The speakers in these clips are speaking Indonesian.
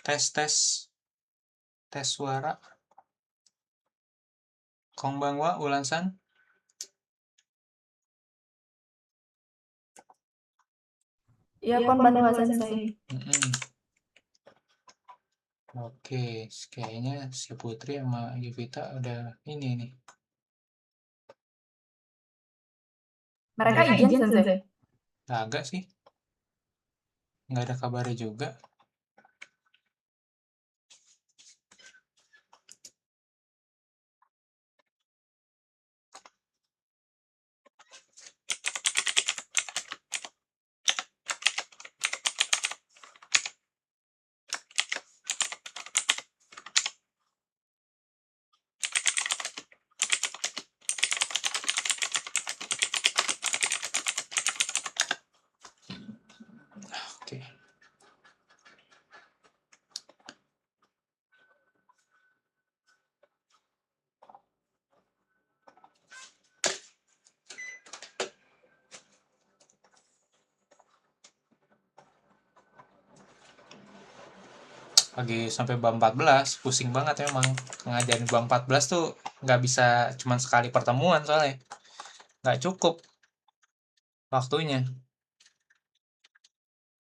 Tes suara. Konbanwa, Ulan-san. Iya, konbanwa sensei. Oke, kayaknya si Putri sama Yuvita udah ini nih. Mereka izin sensei. Agak sih. Nggak ada kabarnya juga. Oke. Lagi sampai bab 14, pusing banget memang. Ngajarin bab 14 tuh nggak bisa cuman sekali pertemuan soalnya. Nggak cukup waktunya.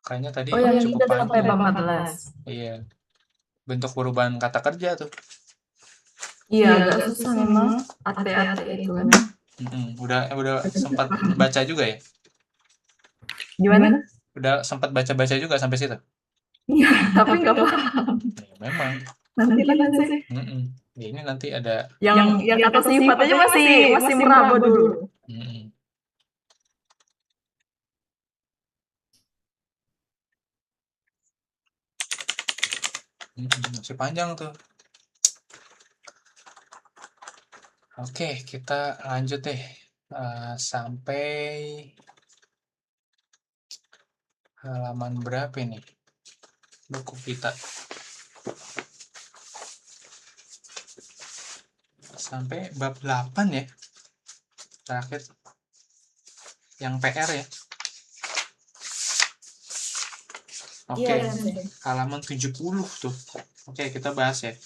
Kayaknya tadi Oh, yang ini cukup udah sampai panjang. bab 14. Iya. Bentuk perubahan kata kerja tuh. Iya, agak susah memang. Ate-ate itu kan. Udah sempat baca juga ya? Gimana? Udah sempat baca-baca juga sampai situ? Iya, tapi nggak paham. Ya, memang. Nanti lah sensei. Ya, ini nanti ada Yang kata sifat aja masih meraba dulu. mm-mm. Masih panjang tuh. Oke, kita lanjut deh. Sampai halaman berapa nih? Buku kita. Sampai bab 8 ya. Terakhir. Yang PR ya. Oke, Iya, sensei. halaman 70 tuh. Oke, kita bahas ya.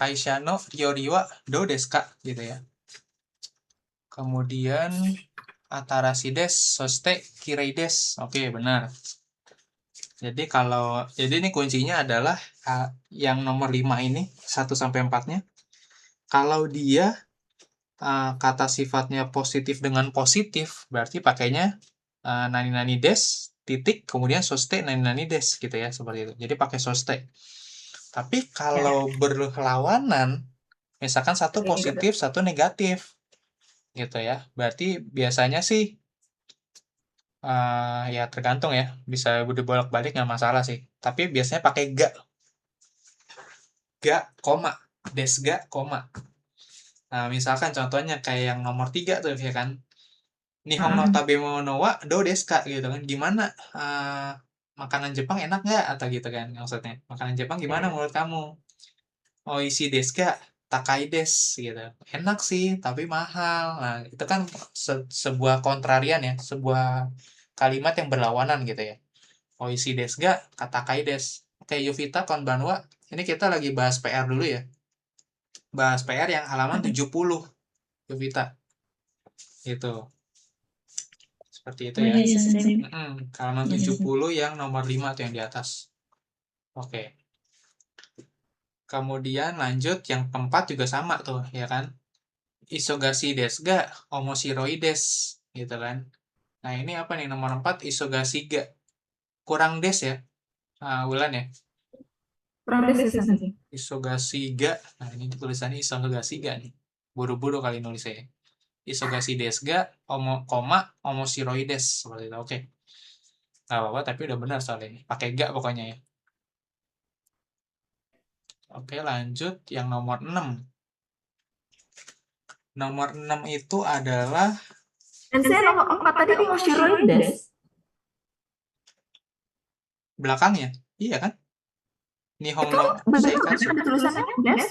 Kaisha no Yori wa do desu ka? Gitu ya. Kemudian Atarashi desu, soste kirei desu. Oke, benar. Jadi ini kuncinya adalah yang nomor 5 ini 1 sampai 4-nya. Kalau dia kata sifatnya positif dengan positif, berarti pakainya nani nani des titik kemudian soste nani nani des gitu ya, seperti itu. Jadi pakai soste. Tapi kalau berlawanan, misalkan satu positif, satu negatif gitu ya. Berarti biasanya sih ya tergantung ya, bisa dibolak-balik nggak masalah sih. Tapi biasanya pakai ga, koma, des ga, koma. Nah, misalkan contohnya kayak yang nomor 3 tuh ya kan. Nihon no tabemono wa do desu ka gitu kan. Gimana makanan Jepang enak nggak atau gitu kan maksudnya. Makanan Jepang gimana menurut kamu? Oishi desu ka? Takai desu gitu. Enak sih, tapi mahal. Nah, itu kan sebuah kontrarian ya, sebuah kalimat yang berlawanan gitu ya. Oishi desu ga? Takai desu. Oke, Yuvita konbanwa. Ini kita lagi bahas PR dulu ya. Bahas PR yang halaman 70. Yuvita. Itu. Seperti itu ya. Halaman 70 yang nomor 5 tuh yang di atas. Oke. Kemudian lanjut yang keempat juga sama tuh, ya kan? Isogasi desu ga omoshiroi desu, gitu kan. Nah, ini apa nih nomor 4 isogasi ga. Kurang des ya. Wulan ya. Kurang des ya, sensei. Isogasi ga. Nah, ini tulisannya isogasi ga nih. Buru-buru kali nulisnya. Isogasi desu ga omoshiroi desu, seperti itu. Oke. Nggak apa-apa, tapi udah benar soalnya ini. Pakai ga pokoknya ya. Oke, lanjut yang nomor 6. Nomor 6 itu adalah Sensei nomor 4 tadi Moshiroides. Belakangnya, iya kan? Nihon no Bener Seikatsu. ada tulisannya des?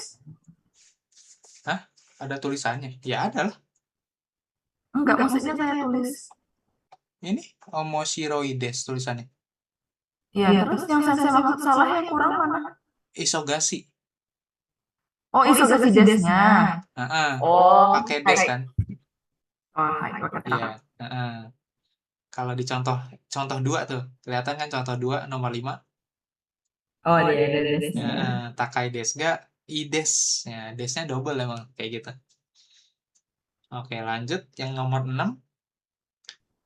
Hah? Ada tulisannya? Ya ada lah. Enggak, maksudnya saya tulis. Ini Omoshiroides tulisannya. Iya, terus yang sensei maksud salah yang kurang mana? Isogashi. Oh, Isogasi desnya. Heeh. Oh, Pakai des kan? oh, hai, oke, Iya. paham. Heeh. Kalau di contoh contoh 2 tuh, kelihatan kan contoh 2 nomor 5. Oh, dia ada desnya. Heeh, Takai desu ga ides. Ya, desnya double emang kayak gitu. Oke, lanjut yang nomor 6.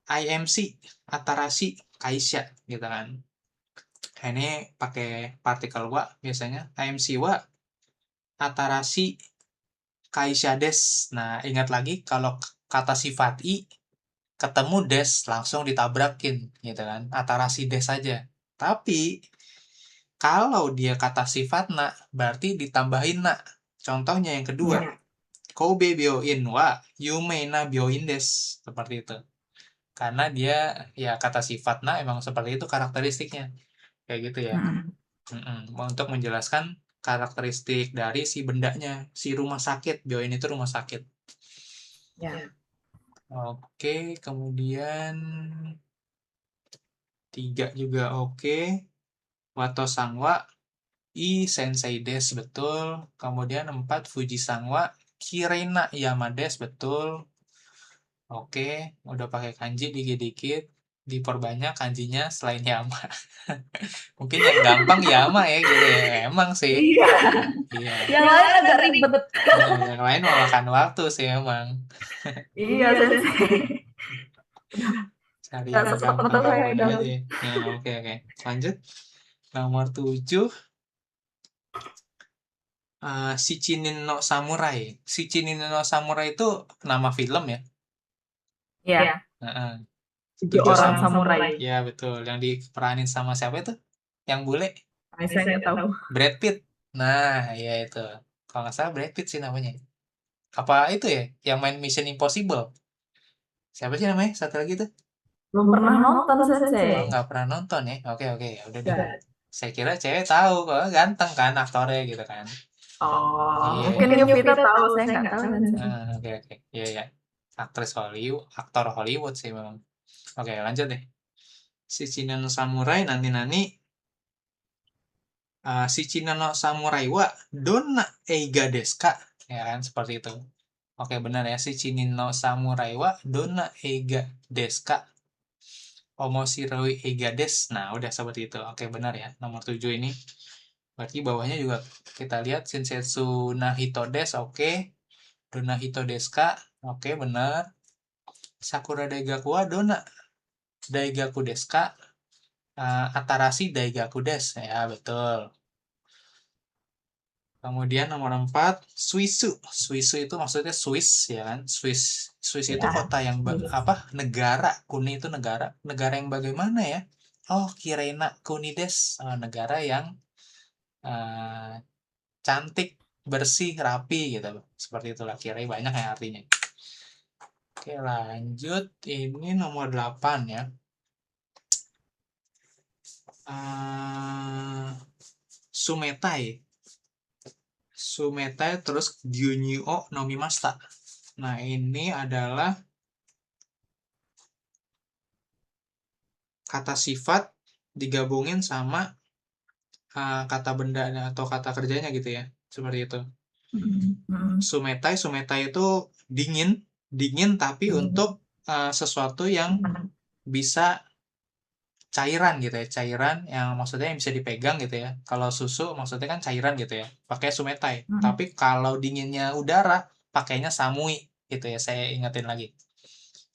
IMC, Atarashi Kaisha gitu kan. Nah, ini pakai partikel wa biasanya. IMC wa Atarashi Kaisha des. Nah, ingat lagi kalau kata sifat i ketemu des langsung ditabrakin gitu kan. Atarashi des saja. Tapi kalau dia kata sifat na berarti ditambahin na. Contohnya yang kedua. Iya. Kobe byoin wa yume na byoin des. Seperti itu. Karena dia ya kata sifat na emang seperti itu karakteristiknya. Kayak gitu ya. Untuk menjelaskan karakteristik dari si bendanya, si rumah sakit. Byoin itu rumah sakit. Ya. Oke, kemudian 3 juga oke. Wato sangwa I sensei des betul. Kemudian 4 Fuji sangwa Kirena Yama des betul. Oke, udah pakai kanji dikit-dikit. Diperbanyak kanjinya selain Yama. Mungkin yang gampang Yama ya gitu ya. Emang sih. Iya. Iya. Yang lain agak ribet. Yang lain mau makan waktu sih emang. Iya, sensei. Cari Nggak yang sempet nonton saya gampang-gampang udah. aja. Ya, oke. Lanjut. Nomor 7. Shichinin no Samurai. Shichinin no Samurai itu nama film ya? Iya. Heeh. 7 7 orang sama. samurai. Ya, betul. Yang diperanin sama siapa itu? Yang bule? Saya nggak tahu. Brad Pitt. Nah, ya itu. Kalau nggak salah Brad Pitt sih namanya. Apa itu ya? Yang main Mission Impossible? Siapa sih namanya? Satu lagi tuh? Belum pernah nonton sensei. Oh, nggak pernah nonton ya? Oke. Ya udah deh. Saya kira cewek tahu kok ganteng kan aktornya gitu kan. Oh, Iya. mungkin Yovita tahu, saya nggak tahu sensei. Oke. Iya. Aktris Hollywood, aktor Hollywood sih memang. Oke, lanjut deh. Shichinin no Samurai nani Shichinin no Samurai wa donna eiga desu ka? Ya kan, seperti itu. Oke, benar ya. Shichinin no Samurai wa donna eiga desu ka? Omoshiroi eiga desu. Nah, udah seperti itu. Oke, benar ya. Nomor 7 ini. Berarti bawahnya juga kita lihat Shinsetsu Nahito desu. Oke. Donna Hito desu ka? Oke, benar. Sakura Daigaku wa donna Daigaku desu ka? Atarashi Daigaku desu. Ya, betul. Kemudian nomor 4, Suisu. Suisu itu maksudnya Swiss ya kan? Swiss itu kota yang apa? Negara. Kuni itu negara. Negara yang bagaimana ya? Oh, Kirena Kunides. Negara yang cantik, bersih, rapi gitu. Seperti itulah kira banyak ya artinya. Oke, lanjut. Ini nomor 8 ya. Sumetai. Sumetai terus Gyunyu Nomimashita. Nah, ini adalah kata sifat digabungin sama kata benda atau kata kerjanya gitu ya. Seperti itu. Sumetai itu dingin tapi untuk sesuatu yang bisa cairan gitu ya, cairan yang maksudnya yang bisa dipegang gitu ya. Kalau susu maksudnya kan cairan gitu ya, pakai sumetai. Tapi kalau dinginnya udara, pakainya samui gitu ya. Saya ingetin lagi.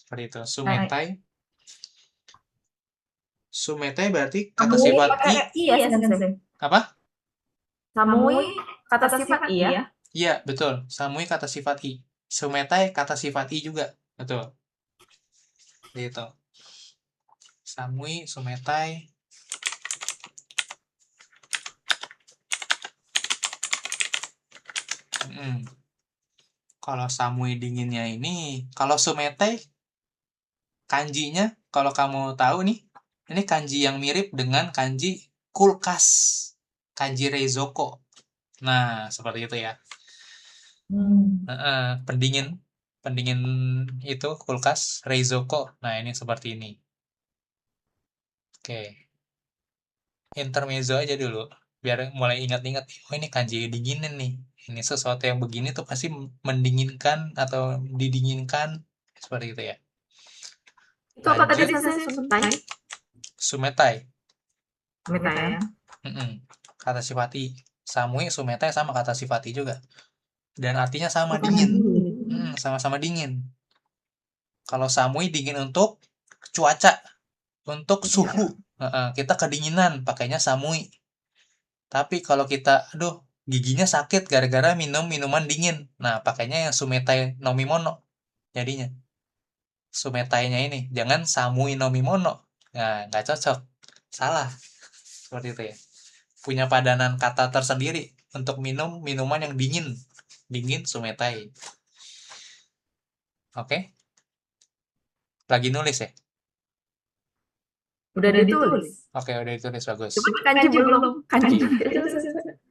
Seperti itu. Sumetai berarti kata sifat i. Iya, sensei. Apa? Samui kata sifat iya. Iya, betul. Samui kata sifat i. Sumetai kata sifat i juga. Betul. Gitu. Samui, sumetai. Kalau samui dinginnya ini, kalau sumetai kanjinya kalau kamu tahu nih, ini kanji yang mirip dengan kanji kulkas, kanji reizoko. Nah, seperti itu ya. Pendingin, pendingin itu kulkas reizoko. Nah, ini seperti ini. Oke, intermezzo aja dulu, biar mulai ingat-ingat. Oh, ini kanji dinginin nih. Ini sesuatu yang begini tuh pasti mendinginkan atau didinginkan, seperti itu ya. Itu apa tadi Lanjut, sensei? Sumetai? sumetai. Sumetai ya. Kata sifati samui sumetai sama kata sifati juga, dan artinya sama, Oh, dingin. dingin. Sama-sama dingin. Kalau samui dingin untuk cuaca, untuk suhu. Kita kedinginan pakainya samui. Tapi kalau kita, aduh, giginya sakit gara-gara minum minuman dingin, nah pakainya yang sumetai nomimono. Jadinya sumetainya ini jangan samui nomimono. Nah, nggak cocok, salah, seperti itu ya. Punya padanan kata tersendiri untuk minum minuman yang dingin. Dingin sumetai. Oke? Lagi nulis ya? Udah ditulis. Oke, udah ditulis, bagus. Cuma kanji belum. Kanji.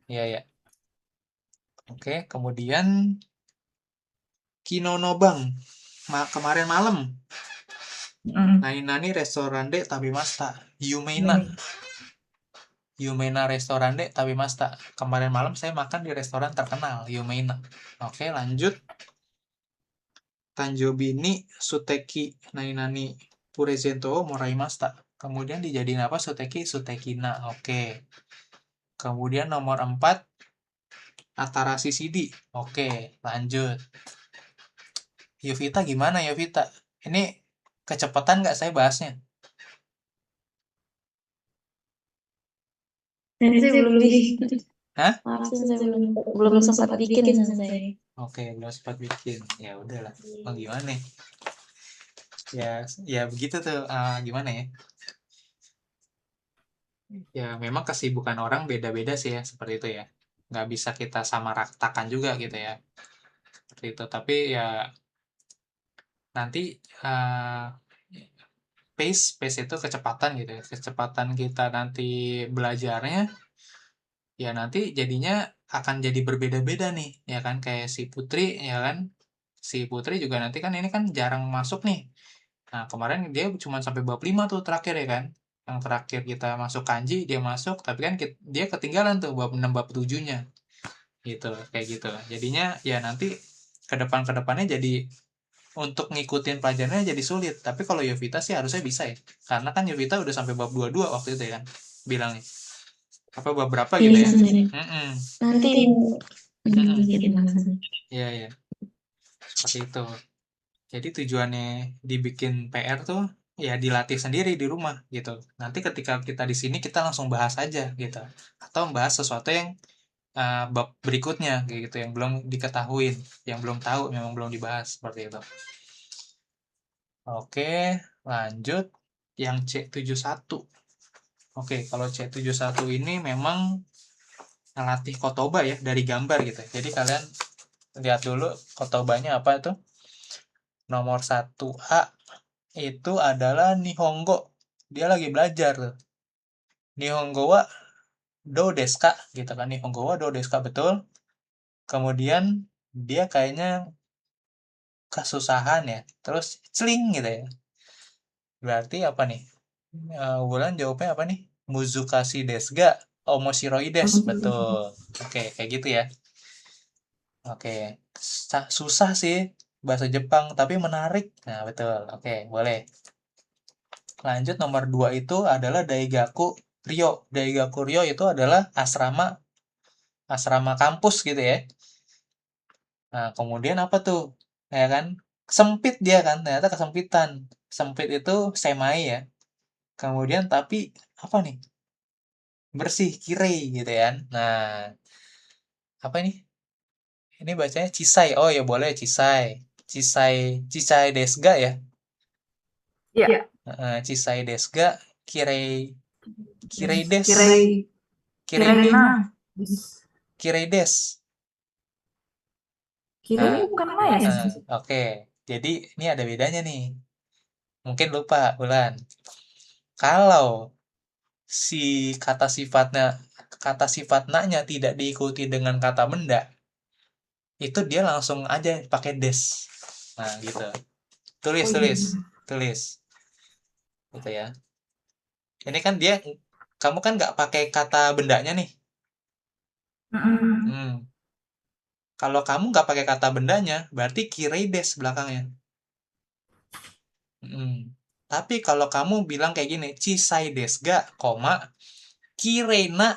Iya, ya. Oke, kemudian Kinonobang. Kemarin malam. Nani restoran de Tabimasta. Yumeina restoran de Tabimasta. Kemarin malam saya makan di restoran terkenal, Yumeina. Oke, lanjut. Tanjobini Suteki Nani Purezento Moraimasta. Kemudian dijadiin apa? Suteki Sutekina. Oke. Kemudian nomor 4 Atarasi Sidi. Oke, lanjut. Yovita gimana Yovita? Ini kecepatan nggak saya bahasnya? Sensei belum bikin. Hah? Maaf, Sensei belum sempat bikin, Sensei. Oke, belum sempat bikin. Ya udahlah. Oh, gimana? Ya begitu tuh. Gimana ya? Ya memang kesibukan orang beda-beda sih ya, seperti itu ya. Nggak bisa kita sama ratakan juga gitu ya. Seperti itu. Tapi ya nanti pace itu kecepatan gitu ya. Kecepatan kita nanti belajarnya ya nanti jadinya akan jadi berbeda-beda nih, ya kan, kayak si Putri, ya kan, si Putri juga nanti kan ini kan jarang masuk nih. Nah, kemarin dia cuma sampai bab 5 tuh terakhir, ya kan, yang terakhir kita masuk kanji dia masuk, tapi kan dia ketinggalan tuh bab 6 bab 7-nya gitu, kayak gitu. Jadinya ya nanti ke depannya jadi untuk ngikutin pelajarannya jadi sulit. Tapi kalau Yovita sih harusnya bisa ya, karena kan Yovita udah sampai bab 22 waktu itu ya kan bilangnya, apa beberapa gitu ya. Nanti Iya, ya, seperti itu. Jadi tujuannya dibikin PR tuh ya dilatih sendiri di rumah gitu. Nanti ketika kita di sini kita langsung bahas aja gitu, atau bahas sesuatu yang bab berikutnya kayak gitu, yang belum diketahuin, yang belum tahu, memang belum dibahas, seperti itu. Oke, lanjut yang C71. Oke, kalau C71 ini memang ngelatih kotoba ya, dari gambar gitu. Jadi kalian lihat dulu kotobanya apa itu. Nomor 1A itu adalah Nihongo. Dia lagi belajar tuh. Nihongo wa do desu ka gitu kan. Nihongo wa do desu ka, betul. Kemudian dia kayaknya kesusahan ya. Terus celing gitu ya. Berarti apa nih? Wulan jawabnya apa nih? Muzukashi desu ga omoshiroi desu. Betul. Oke, kayak gitu ya. Oke. Susah sih bahasa Jepang, tapi menarik. Nah, betul. Oke, boleh. Lanjut, nomor 2 itu adalah Daigaku Ryo. Daigaku Ryo itu adalah asrama kampus gitu ya. Nah, kemudian apa tuh? Ya kan? Sempit dia kan, ternyata kesempitan. Sempit itu semai ya. Kemudian tapi apa nih? Bersih, kirei gitu kan. Nah, apa ini? Ini bacanya Cisai. Oh ya boleh Cisai. Cisai desga ya. Iya. Cisai desga kirei des. Kirena. Kirei des. Kirena bukan Maya. Oke, jadi ini ada bedanya nih. Mungkin lupa, Bulan. Kalau si kata sifat na-nya tidak diikuti dengan kata benda, itu dia langsung aja pakai des. Nah, gitu. Tulis, Oh iya. tulis, tulis. Gitu ya. Ini kan dia, kamu kan nggak pakai kata bendanya nih. Mm-mm. Kalau kamu nggak pakai kata bendanya, berarti kirei des belakangnya. Tapi kalau kamu bilang kayak gini, chisai desu ga, koma, kirei na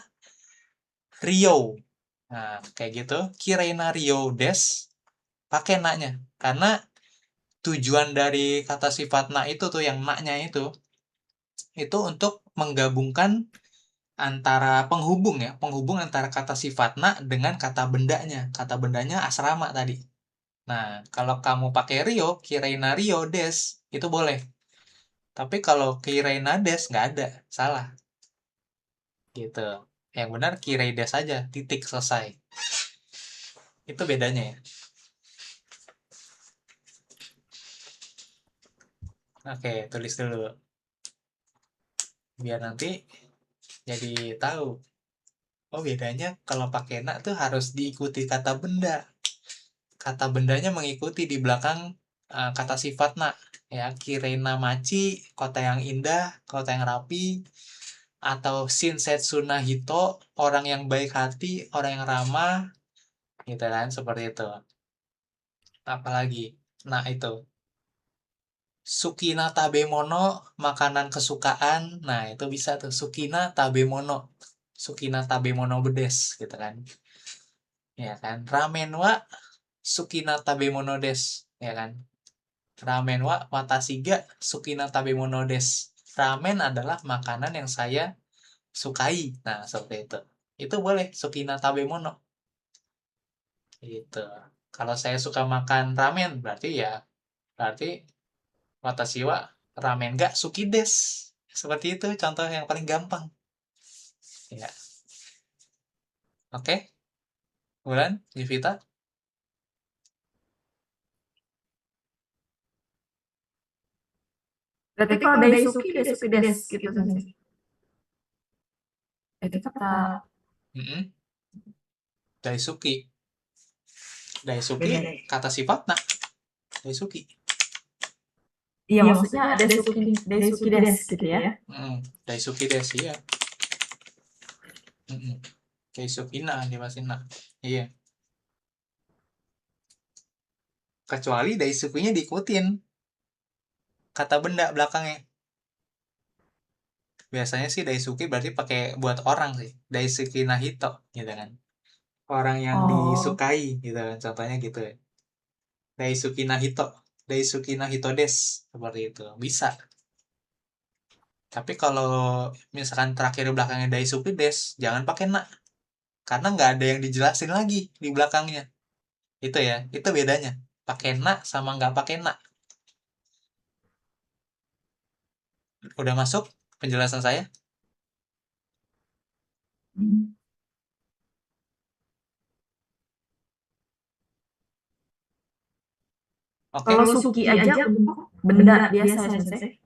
Rio. Nah, kayak gitu, kirei na Rio des, pakai na-nya. Karena tujuan dari kata sifat na itu tuh, yang na-nya itu untuk menggabungkan antara penghubung antara kata sifat na dengan kata bendanya. Kata bendanya asrama tadi. Nah, kalau kamu pakai Rio, kirei na Rio des, itu boleh. Tapi kalau kirei na des, nggak ada, salah. Gitu. Yang benar kirei des aja, titik, selesai. Itu bedanya ya. Oke, tulis dulu. Biar nanti jadi tahu. Oh, bedanya kalau pakai na tuh harus diikuti kata benda. Kata bendanya mengikuti di belakang kata sifat na. Ya, kirena machi, kota yang indah, kota yang rapi, atau shinsetsu na hito, orang yang baik hati, orang yang ramah, gitu kan, seperti itu. Apalagi, nah itu. Sukina tabemono, makanan kesukaan. Nah, itu bisa tuh. Sukina tabemono. Sukina tabemono bedes, gitu kan. Ya kan. Ramen wa sukina tabemono des. Ya kan. Ramen wa watashi ga sukina tabemono des. Ramen adalah makanan yang saya sukai. Nah, seperti itu. Itu boleh. Sukina tabemono. Gitu. Kalau saya suka makan ramen, berarti watashi wa ramen ga suki des. Seperti itu contoh yang paling gampang. Ya. Oke, Bulan, Yuvita. Berarti kalau Daisuki, Daisuki des gitu sensei. Itu kata Mm-mm. Daisuki. Daisuki beda. kata sifatna. Daisuki. Iya, maksudnya Daisuki des gitu ya. Daisuki des, iya. Daisuki na dimasina. Iya. Kecuali Daisukinya diikutin kata benda belakangnya. Biasanya sih Daisuki berarti pakai buat orang sih. Daisuki Nahito gitu kan. Orang yang Oh. disukai gitu kan. Contohnya gitu ya. Daisuki Nahito. Daisuki Nahito des. Seperti itu. Bisa. Tapi kalau misalkan terakhir belakangnya Daisuki des, jangan pakai na. Karena nggak ada yang dijelasin lagi di belakangnya. Itu ya. Itu bedanya. Pakai na sama nggak pakai na. Udah masuk penjelasan saya? Oke. Kalau Suki aja bentuk benda biasa sensei.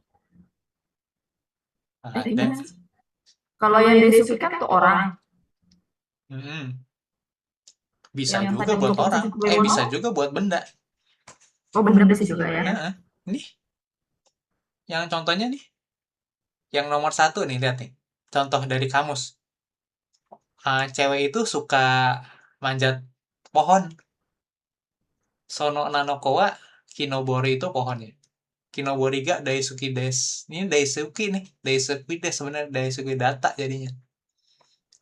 Dan Kalau yang Daisuki kan tuh orang. Bisa Yang juga tadi buat bentuk orang. Kubemono. Bisa juga buat benda. Oh, benda bisa juga ya. Nih, yang contohnya nih, yang nomor 1 nih, lihat nih, contoh dari kamus. Cewek itu suka manjat pohon. Sono nanoko wa kinobori itu pohonnya. Kinobori ga daisuki des. Ini daisuki nih, daisuki des sebenarnya, daisuki data jadinya.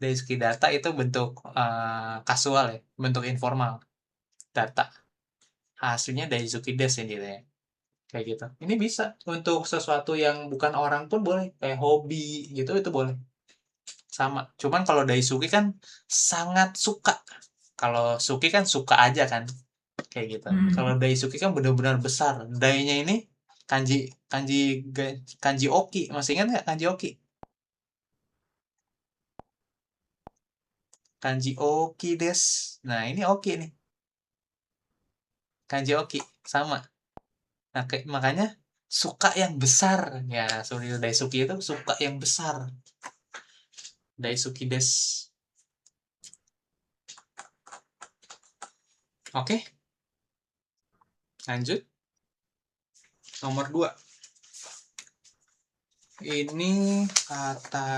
Daisuki data itu bentuk kasual ya, bentuk informal. Data. Hasilnya daisuki des ya gitu ya. Kayak gitu. Ini bisa untuk sesuatu yang bukan orang pun boleh, kayak hobi gitu, itu boleh. Sama. Cuman kalau Daisuki kan sangat suka. Kalau Suki kan suka aja kan, kayak gitu. Kalau Daisuki kan benar-benar besar. Dainya ini kanji kanji kanji oki. Masih ingat nggak kanji oki? Kanji oki des. Nah, ini oki nih. Kanji oki sama. Nah, makanya suka yang besar. Ya, seperti Daisuki itu suka yang besar. Daisuki des. Oke, lanjut. Nomor 2. Ini kata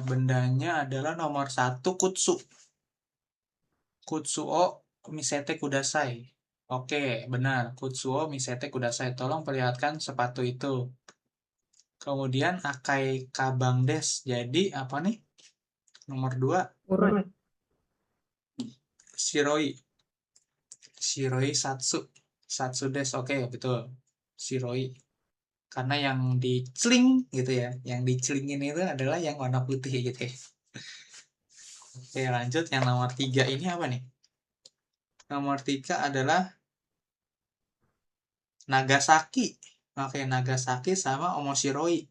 bendanya adalah nomor 1 kutsu. Kutsuo misete kudasai. Oke, benar. Kutsuo misete kudasai. Tolong perlihatkan sepatu itu. Kemudian akai kabang des. Jadi apa nih? Nomor 2, Urut. shiroi. Shiroi satsu. Satsu des. Oke, betul. Shiroi. Karena yang diceling gitu ya. Yang dicelingin itu adalah yang warna putih gitu ya. Oke, lanjut. Yang nomor 3 ini apa nih? Nomor 3 adalah Nagasaki. Oke, Nagasaki sama Omoshiroi.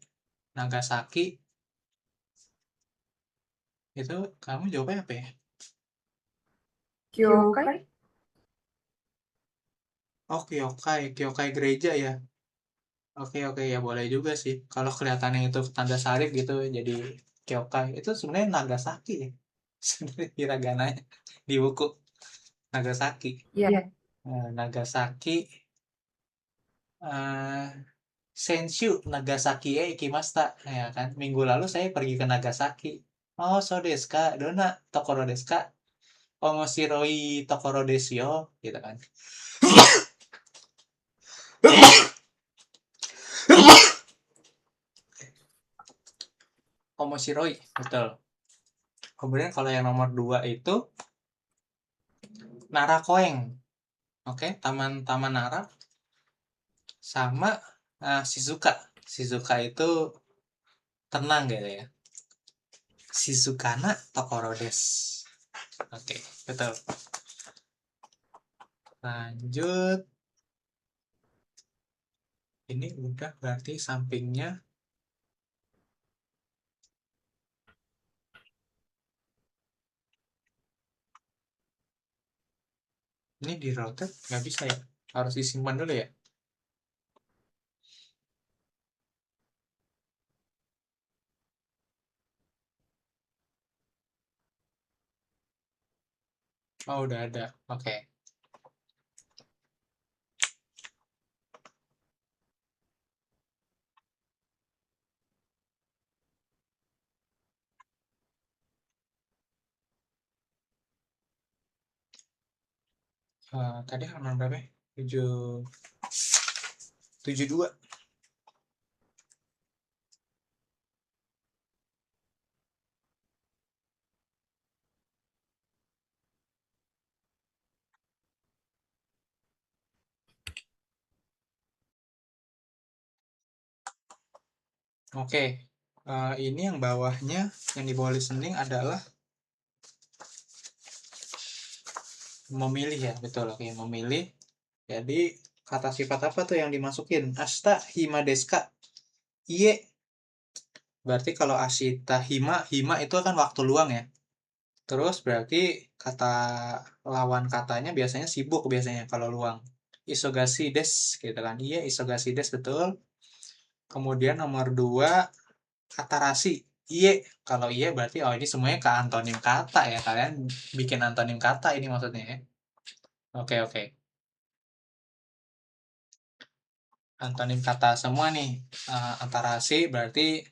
Nagasaki itu kamu jawabnya apa ya? Kyokai. Oh, Kyokai. Kyokai gereja ya. Oke, ya boleh juga sih. Kalau kelihatannya itu tanda salib gitu jadi Kyokai. Itu sebenarnya Nagasaki ya. Sebenarnya hiragananya di buku Nagasaki. Iya. Nagasaki eh Senshu Nagasaki ikimashita ya kan. Minggu lalu saya pergi ke Nagasaki. Oh, so desu ka? Dona tokoro desu ka? Omoshiroi tokoro desu yo gitu kan. Omoshiroi, betul. Kemudian kalau yang nomor 2 itu Nara Koeng. Oke, Taman Nara sama Shizuka. Shizuka itu tenang gitu ya. Shizukana Tokoro desu. Oke, betul. Lanjut. Ini udah berarti sampingnya. Ini di rotate nggak bisa ya? Harus disimpan dulu ya? Oh, udah ada. Oke. Tadi halaman berapa ya? 72. Oke. Ini yang bawahnya, yang di bawah listening adalah memilih ya, betul. Oke, memilih. Jadi kata sifat apa tuh yang dimasukin? Asta hima desu ka? Iye. Berarti kalau ashita hima itu kan waktu luang ya. Terus berarti kata lawan katanya biasanya sibuk biasanya kalau luang. Isogasi des gitu kan. Iya, isogasi des betul. Kemudian nomor 2 atarasi. Iye. Kalau iye berarti oh ini semuanya ke antonim kata ya. Kalian bikin antonim kata ini maksudnya ya. Oke. Antonim kata semua nih. Atarasi berarti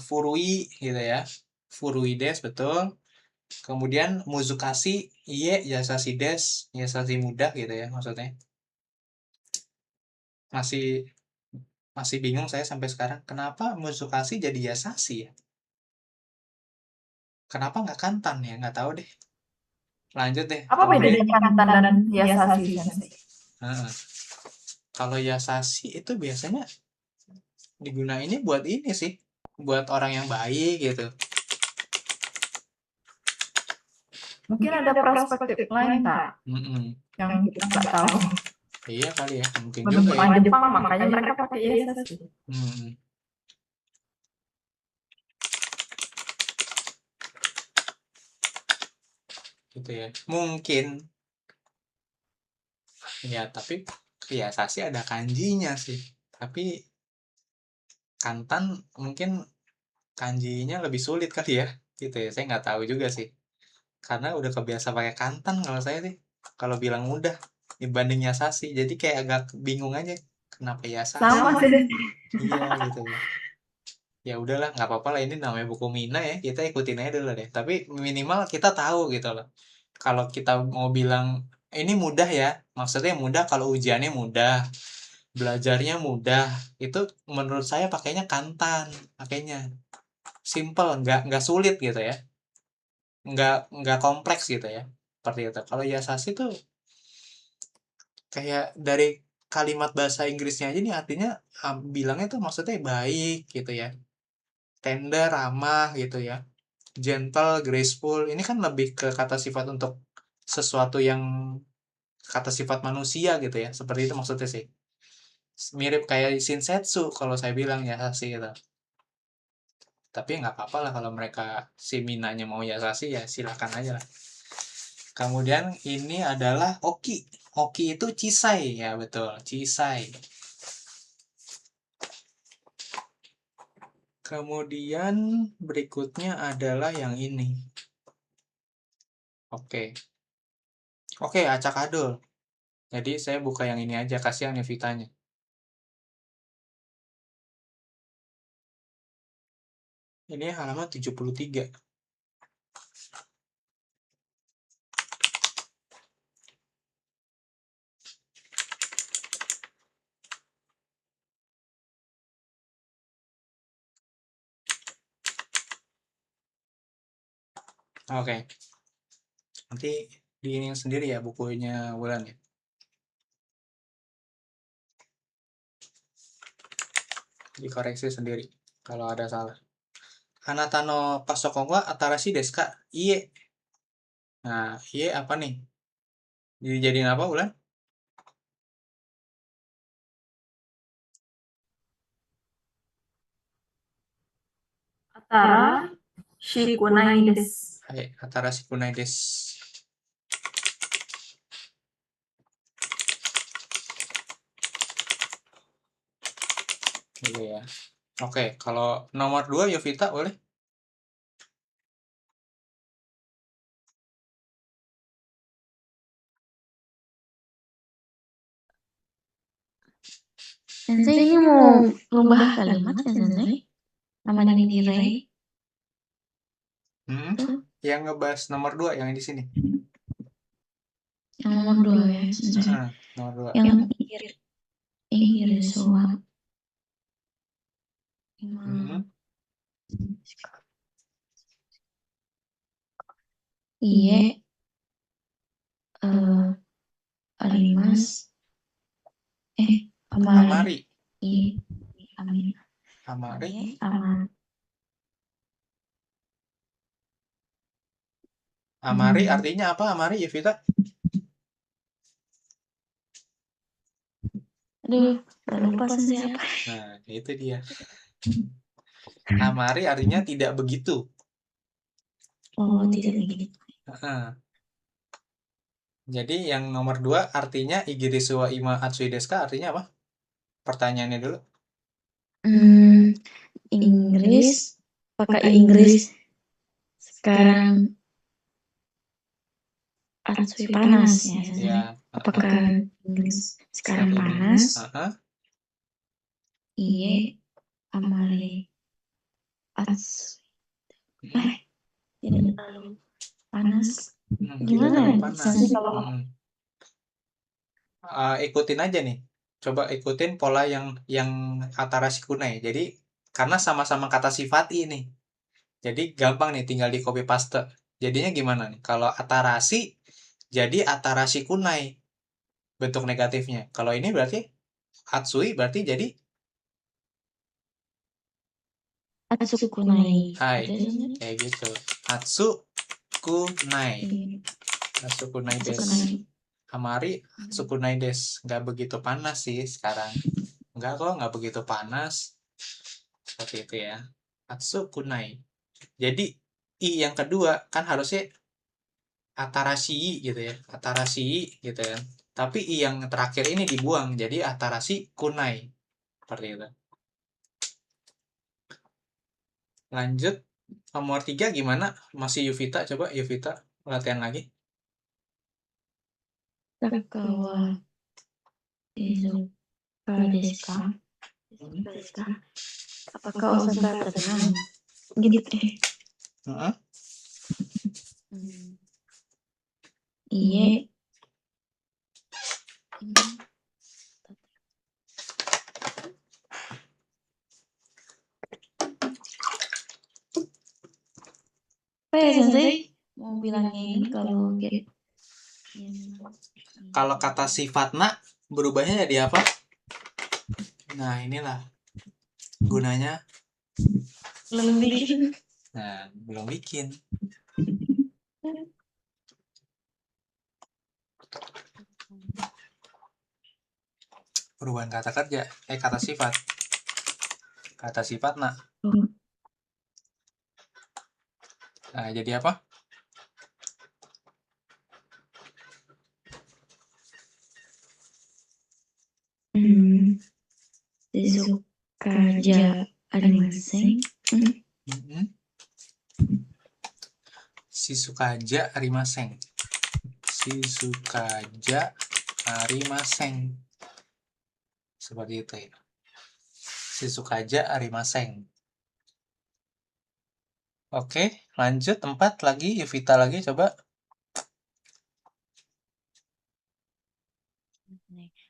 furui gitu ya. Furui des betul. Kemudian muzukashi iye yasashi des, yasashi mudah gitu ya maksudnya. Masih masih bingung saya sampai sekarang kenapa muzukashi jadi yasashi ya? Kenapa nggak kantan ya? Nggak tahu deh. Lanjut deh. Apa bedanya kantan dan yasashi, Sensei? Heeh. Kalau yasashi itu biasanya digunainnya buat ini sih, buat orang yang baik gitu. Mungkin ada perspektif lain, tak? Yang kita nggak tahu. Iya kali ya, mungkin juga Bentuk ya. Jepang, makanya mereka pakai yasashi. Gitu ya. Mungkin. Ya, tapi yasashi ada kanjinya sih. Tapi Kantan mungkin kanjinya lebih sulit kali ya, gitu ya. Saya nggak tahu juga sih. Karena udah kebiasa pakai kantan kalau saya sih. Kalau bilang mudah dibanding Yasashi. Jadi kayak agak bingung aja kenapa Yasashi. Sama sih. Iya gitu. Ya udahlah, nggak apa-apa lah, ini namanya buku Mina ya. Kita ikutin aja dulu deh. Tapi minimal kita tahu gitu loh. Kalau kita mau bilang ini mudah ya, maksudnya mudah kalau ujiannya mudah, belajarnya mudah, itu menurut saya pakainya kantan, pakainya simple, nggak sulit gitu ya, nggak kompleks gitu ya, seperti itu. Kalau Yasashi tuh kayak dari kalimat bahasa Inggrisnya aja nih artinya bilangnya tuh maksudnya baik gitu ya, tender, ramah gitu ya, gentle, graceful. Ini kan lebih ke kata sifat untuk sesuatu yang kata sifat manusia gitu ya, seperti itu maksudnya sih. Mirip kayak Shinsetsu kalau saya bilang Yasashi gitu. Tapi nggak apa-apa lah kalau mereka si Minanya mau Yasashi ya silakan aja lah. Kemudian ini adalah Oki. Oki itu Cisai ya, betul, Cisai. Kemudian berikutnya adalah yang ini. Oke, acak adul. Jadi saya buka yang ini aja, kasihan Evitanya. Ini halaman 73. Oke. Nanti di ini sendiri ya bukunya Wulan ya. Dikoreksi sendiri kalau ada salah. Hanata no pasokon wa atarashi desu ka? Iye. Nah, iye apa nih? Dijadiin apa, Wulan? Atara shikunai desu. Hai, atarashi kunai desu. Gitu ya. Oke, kalau nomor 2 Yovita boleh? Sensei ini mau rubah kalimat ya Sensei? Nama Ninirai. Yang ngebahas nomor 2 yang di sini. Yang nomor 2 ya Sensei. Nomor 2. Yang Ihiresuwa. Iye Arimas Amari. Amari. Amari artinya apa Amari, Yovita? Aduh, lupa Sensei apa. Nah, itu dia. Amari artinya tidak begitu. Oh, tidak begitu. Jadi yang nomor 2 artinya Igirisu wa ima atsui desu ka artinya apa? Pertanyaannya dulu. Inggris, pakai Inggris sekarang atsui panas ya. Ya. Apakah Inggris sekarang panas? Iye amari atsui. Tidak terlalu panas. Gimana panas. Ikutin aja nih. Coba ikutin pola yang atarashi kunai. Jadi karena sama-sama kata sifat ini. Jadi gampang nih tinggal di copy paste. Jadinya gimana nih? Kalau atarashi jadi atarashi kunai. Bentuk negatifnya. Kalau ini berarti atsui berarti jadi atsu kunai. Hai. Kayak gitu. Atsu kunai. Atsu kunai desu. Amari atsu kunai desu. Nggak begitu panas sih sekarang. Enggak kok, nggak begitu panas. Seperti itu ya. Atsu kunai. Jadi i yang kedua kan harusnya atarashi gitu ya. Atarashi gitu ya. Tapi i yang terakhir ini dibuang jadi atarashi kunai. Seperti itu. Lanjut nomor 3 gimana? Masih Yuvita, coba Yuvita latihan lagi. Takawa Tezuka desu ka? Apakah Osaka tenang? Gitu deh. Heeh. Iya. Apa ya Sensei? Mau bilangnya ini kalau kayak Kalau kata sifatna berubahnya jadi apa? Nah, inilah gunanya. belum bikin. Nah, belum bikin. Perubahan kata kerja, kata sifat. Kata sifatna. Nah, jadi apa? Tezuka arimasen. Shizukaja arimasen. Shizukaja arimasen. Seperti itu ya. Shizukaja arimasen. Oke, lanjut 4 lagi, Yuvita lagi coba.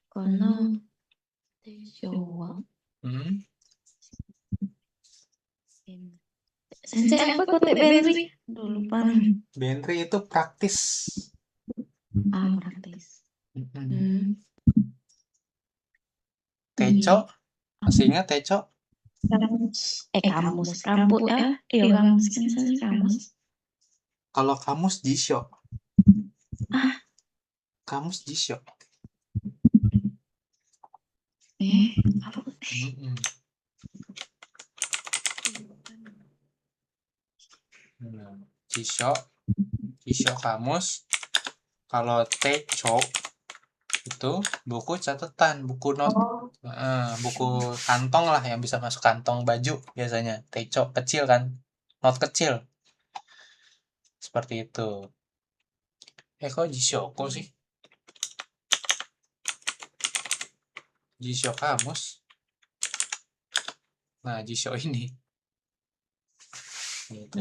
Kono teisho wa Sensei apa kote Benri? Lupa. Benri itu praktis. Praktis. Teco, masih ingat Teco? Kamus. Kampus ya? Iya kamus kan Sensei kamus. Kalau kamus Jisho. Kamus Jisho. Apa? Jisho kamus. Kalau Teco itu buku catatan, buku not, buku kantong lah yang bisa masuk kantong baju biasanya. Teco kecil kan, not kecil. Seperti itu. Kok Jishoko sih? Jisho kamus. Nah, Jisho ini. Gitu.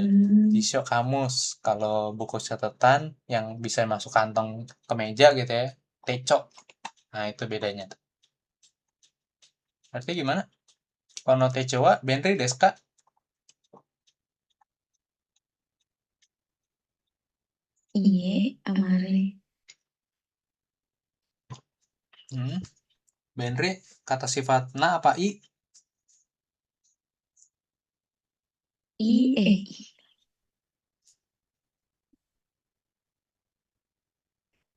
Jisho kamus. Kalau buku catatan yang bisa masuk kantong kemeja gitu ya. Teco. Nah, itu bedanya. Berarti gimana? Kono Teco wa Benri desu ka? Iya, amare. Benri, kata sifatna apa i? I.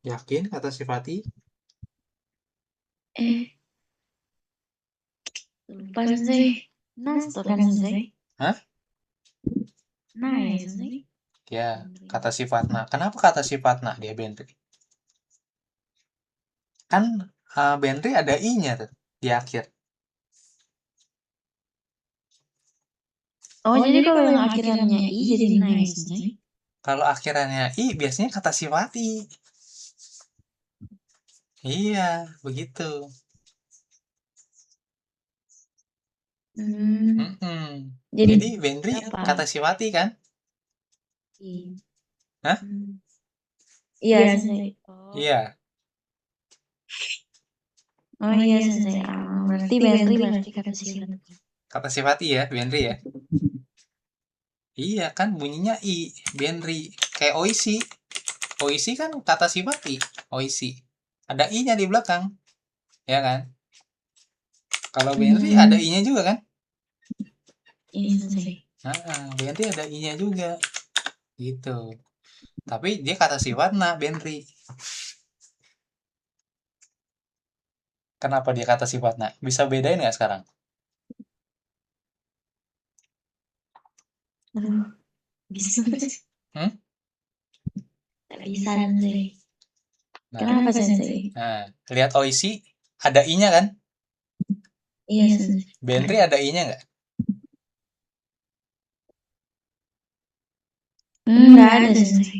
Yakin kata sifat i? Lupa Sensei. Nas tuh kan Sensei? Hah? Nah ya Sensei? Ya, kata sifatna. Kenapa kata sifatna dia Benri? Kan Benri ada i-nya tuh di akhir. Oh, jadi kalau yang akhirannya i jadi nah ya Sensei? Kalau akhirannya i biasanya kata sifat i. Iya, begitu. Jadi Benri kata sifat i kan? Hah? Iya Sensei. Iya. Oh iya Sensei. Berarti Benri berarti kata sifat. Kata sifat i ya, Benri ya. Iya kan bunyinya i, Benri. Kayak oishi. Oishi kan kata sifat i, oishi. Ada i-nya di belakang. Ya kan? Kalau Benri ada i-nya juga kan? Iya Sensei. Benri ada i-nya juga. Gitu. Tapi dia kata sifatna Benri. Kenapa dia kata sifatna? Bisa bedain nggak sekarang? Bisa. Bisa Sensei. Kenapa Sensei? Nah, lihat oishi ada i-nya kan? Iya Sensei. Benri ada i-nya nggak? Nggak ada sensei.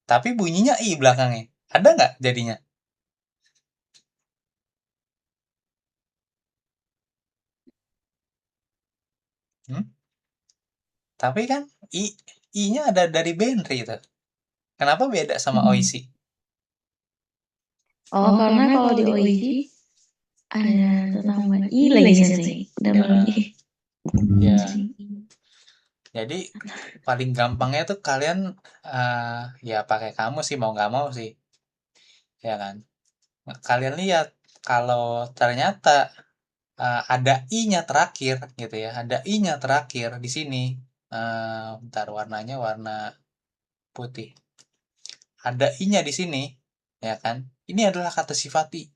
Tapi bunyinya I belakangnya. Ada nggak jadinya? Hmm? Tapi kan I-nya ada dari Benri itu. Kenapa beda sama Oishi? Oh, karena kalau di OIC ada tambah I lagi sensei. Double I. Ya. Jadi paling gampangnya tuh kalian ya pakai kamu sih mau nggak mau sih, ya kan? Kalian lihat kalau ternyata ada I-nya terakhir gitu ya, ada I-nya terakhir di sini. Bentar, warnanya warna putih. Ada I-nya di sini, ya kan? Ini adalah kata sifati,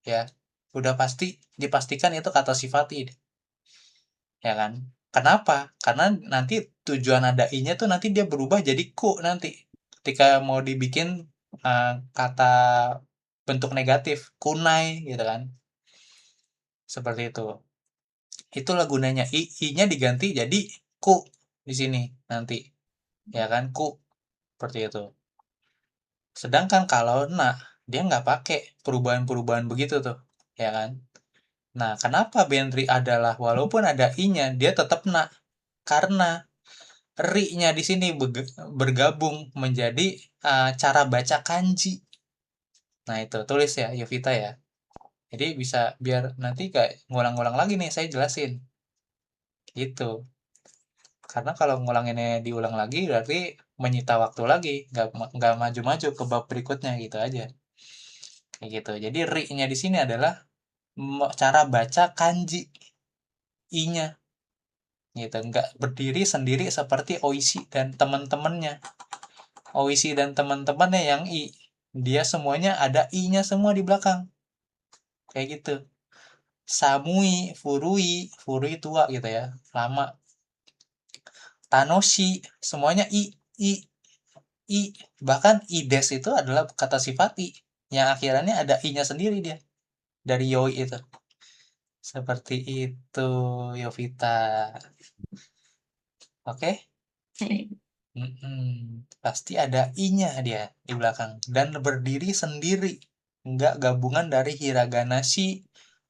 ya. Udah pasti dipastikan itu kata sifati, ya kan? Kenapa? Karena nanti tujuan ada I-nya tuh nanti dia berubah jadi ku nanti. Ketika mau dibikin kata bentuk negatif, kunai gitu kan. Seperti itu. Itulah gunanya I-nya diganti jadi ku di sini nanti. Ya kan? Ku seperti itu. Sedangkan kalau na dia nggak pakai perubahan-perubahan begitu tuh, ya kan? Nah, kenapa Benri adalah walaupun ada I-nya dia tetap na? Karena ri-nya di sini bergabung menjadi cara baca kanji. Nah, itu tulis ya, Yovita ya. Jadi bisa biar nanti kayak ngulang-ngulang lagi nih saya jelasin. Gitu. Karena kalau ngulanginnya diulang lagi berarti menyita waktu lagi, nggak maju-maju ke bab berikutnya gitu aja. Kayak gitu. Jadi ri-nya di sini adalah cara baca kanji I-nya. Gitu. Nggak berdiri sendiri seperti Oishi dan teman-temannya. Oishi dan teman-temannya yang I, dia semuanya ada I-nya semua di belakang. Kayak gitu. Samui, Furui tua gitu ya, lama. Tanoshi, semuanya I. Bahkan Ides itu adalah kata sifati yang akhirnya ada I-nya sendiri dia dari Yoi itu. Seperti itu, Yovita. Oke? Pasti ada I-nya dia di belakang dan berdiri sendiri. Enggak gabungan dari hiragana shi,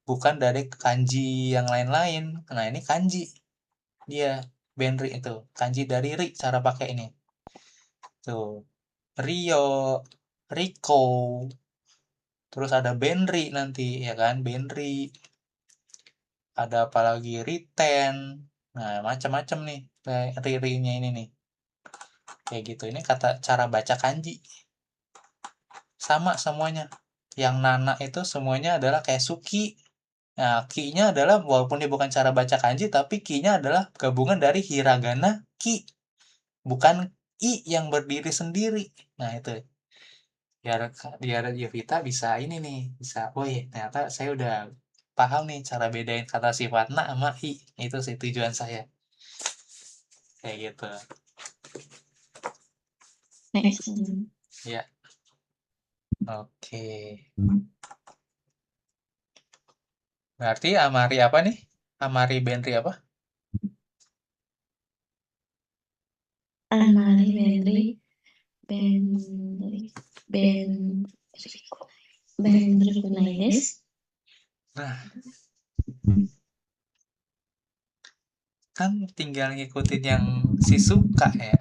bukan dari kanji yang lain-lain. Nah, ini kanji. Dia Benri itu, kanji dari ri cara pakai ini. Tuh, Rio, Riko, terus ada Benri nanti ya kan, Benri. Ada apalagi Riten. Nah, macam-macam nih ri-nya ini nih. Kayak gitu. Ini kata cara baca kanji. Sama semuanya. Yang Nana itu semuanya adalah kayak Suki. Nah, Ki-nya adalah walaupun dia bukan cara baca kanji, tapi Ki-nya adalah gabungan dari hiragana Ki. Bukan I yang berdiri sendiri. Nah, itu. Biar Yovita bisa ini nih. Bisa, oh iya, ternyata saya udah paham nih cara bedain kata sifat na sama I. Itu sih tujuan saya. Kayak gitu. Next. Ya. Oke. Berarti Amari apa nih? Amari Benri apa? Amari Benri Benri Benri Kunaides. Nah, kan tinggal ngikutin yang si suka ya.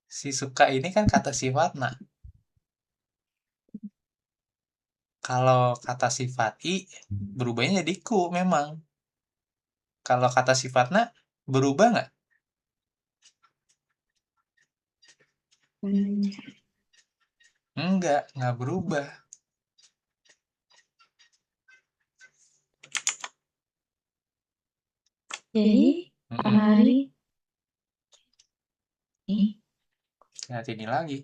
Si suka ini kan kata sifat na. Kalau kata sifat i berubahnya jadi ku memang. Kalau kata sifat na berubah nggak? Nggak berubah. Jadi Amari Lihat ini lagi.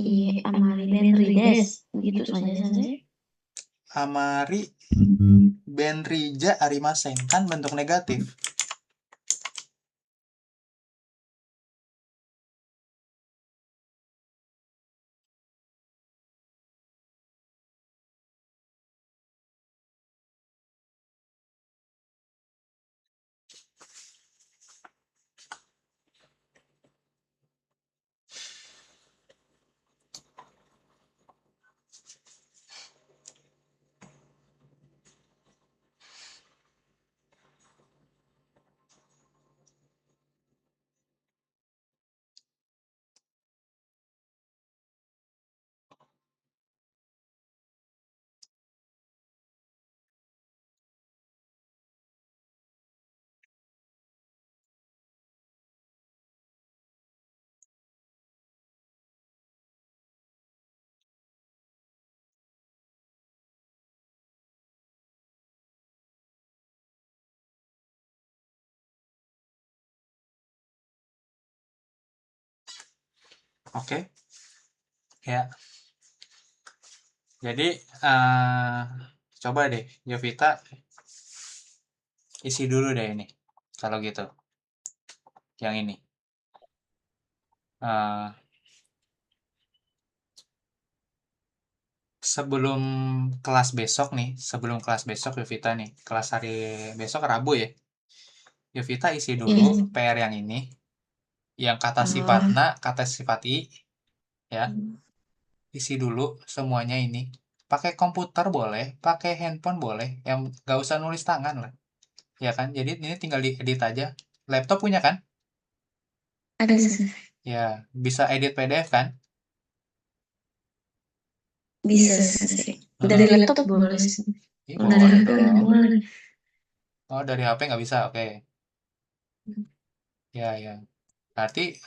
Iya, Amari Benri Des. Gitu saja sensei. Amari Benrija Arimaseng kan bentuk negatif. Oke, ya. Jadi coba deh Jovita isi dulu deh ini. Kalau gitu, yang ini. Eh, sebelum kelas besok nih, sebelum kelas besok Jovita nih, kelas hari besok Rabu ya. Jovita isi dulu Iya. PR yang ini, yang kata Oh. sifatna, kata sifat i, ya. Isi dulu semuanya ini. Pakai komputer boleh, pakai handphone boleh, yang nggak usah nulis tangan lah, ya kan? Jadi ini tinggal diedit aja. Laptop punya kan? Ada sih. Ya, bisa edit PDF kan? Bisa sih. Dari laptop boleh sih. Iya, Kalau dari boleh HP nggak dong. boleh. Oh, dari HP nggak bisa, oke. Ya, ya. Berarti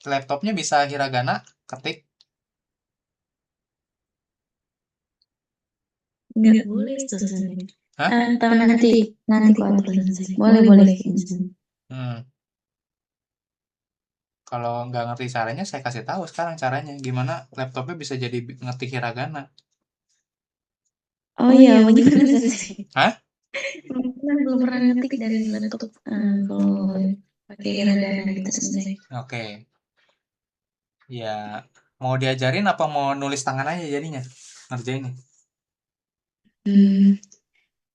laptopnya bisa hiragana, ketik. Nggak boleh tuh sih. Hah? Atau nanti ku atur sih. Boleh. Hmm. Kalau nggak ngerti caranya, saya kasih tahu sekarang caranya. Gimana laptopnya bisa jadi ngetik hiragana. Oh iya, bagaimana sih? Hah? Belum pernah ngetik dari laptop. Kalau pakai hiragana gitu sih. Oke. Ya, mau diajarin apa mau nulis tangan aja jadinya? Ngerjainnya.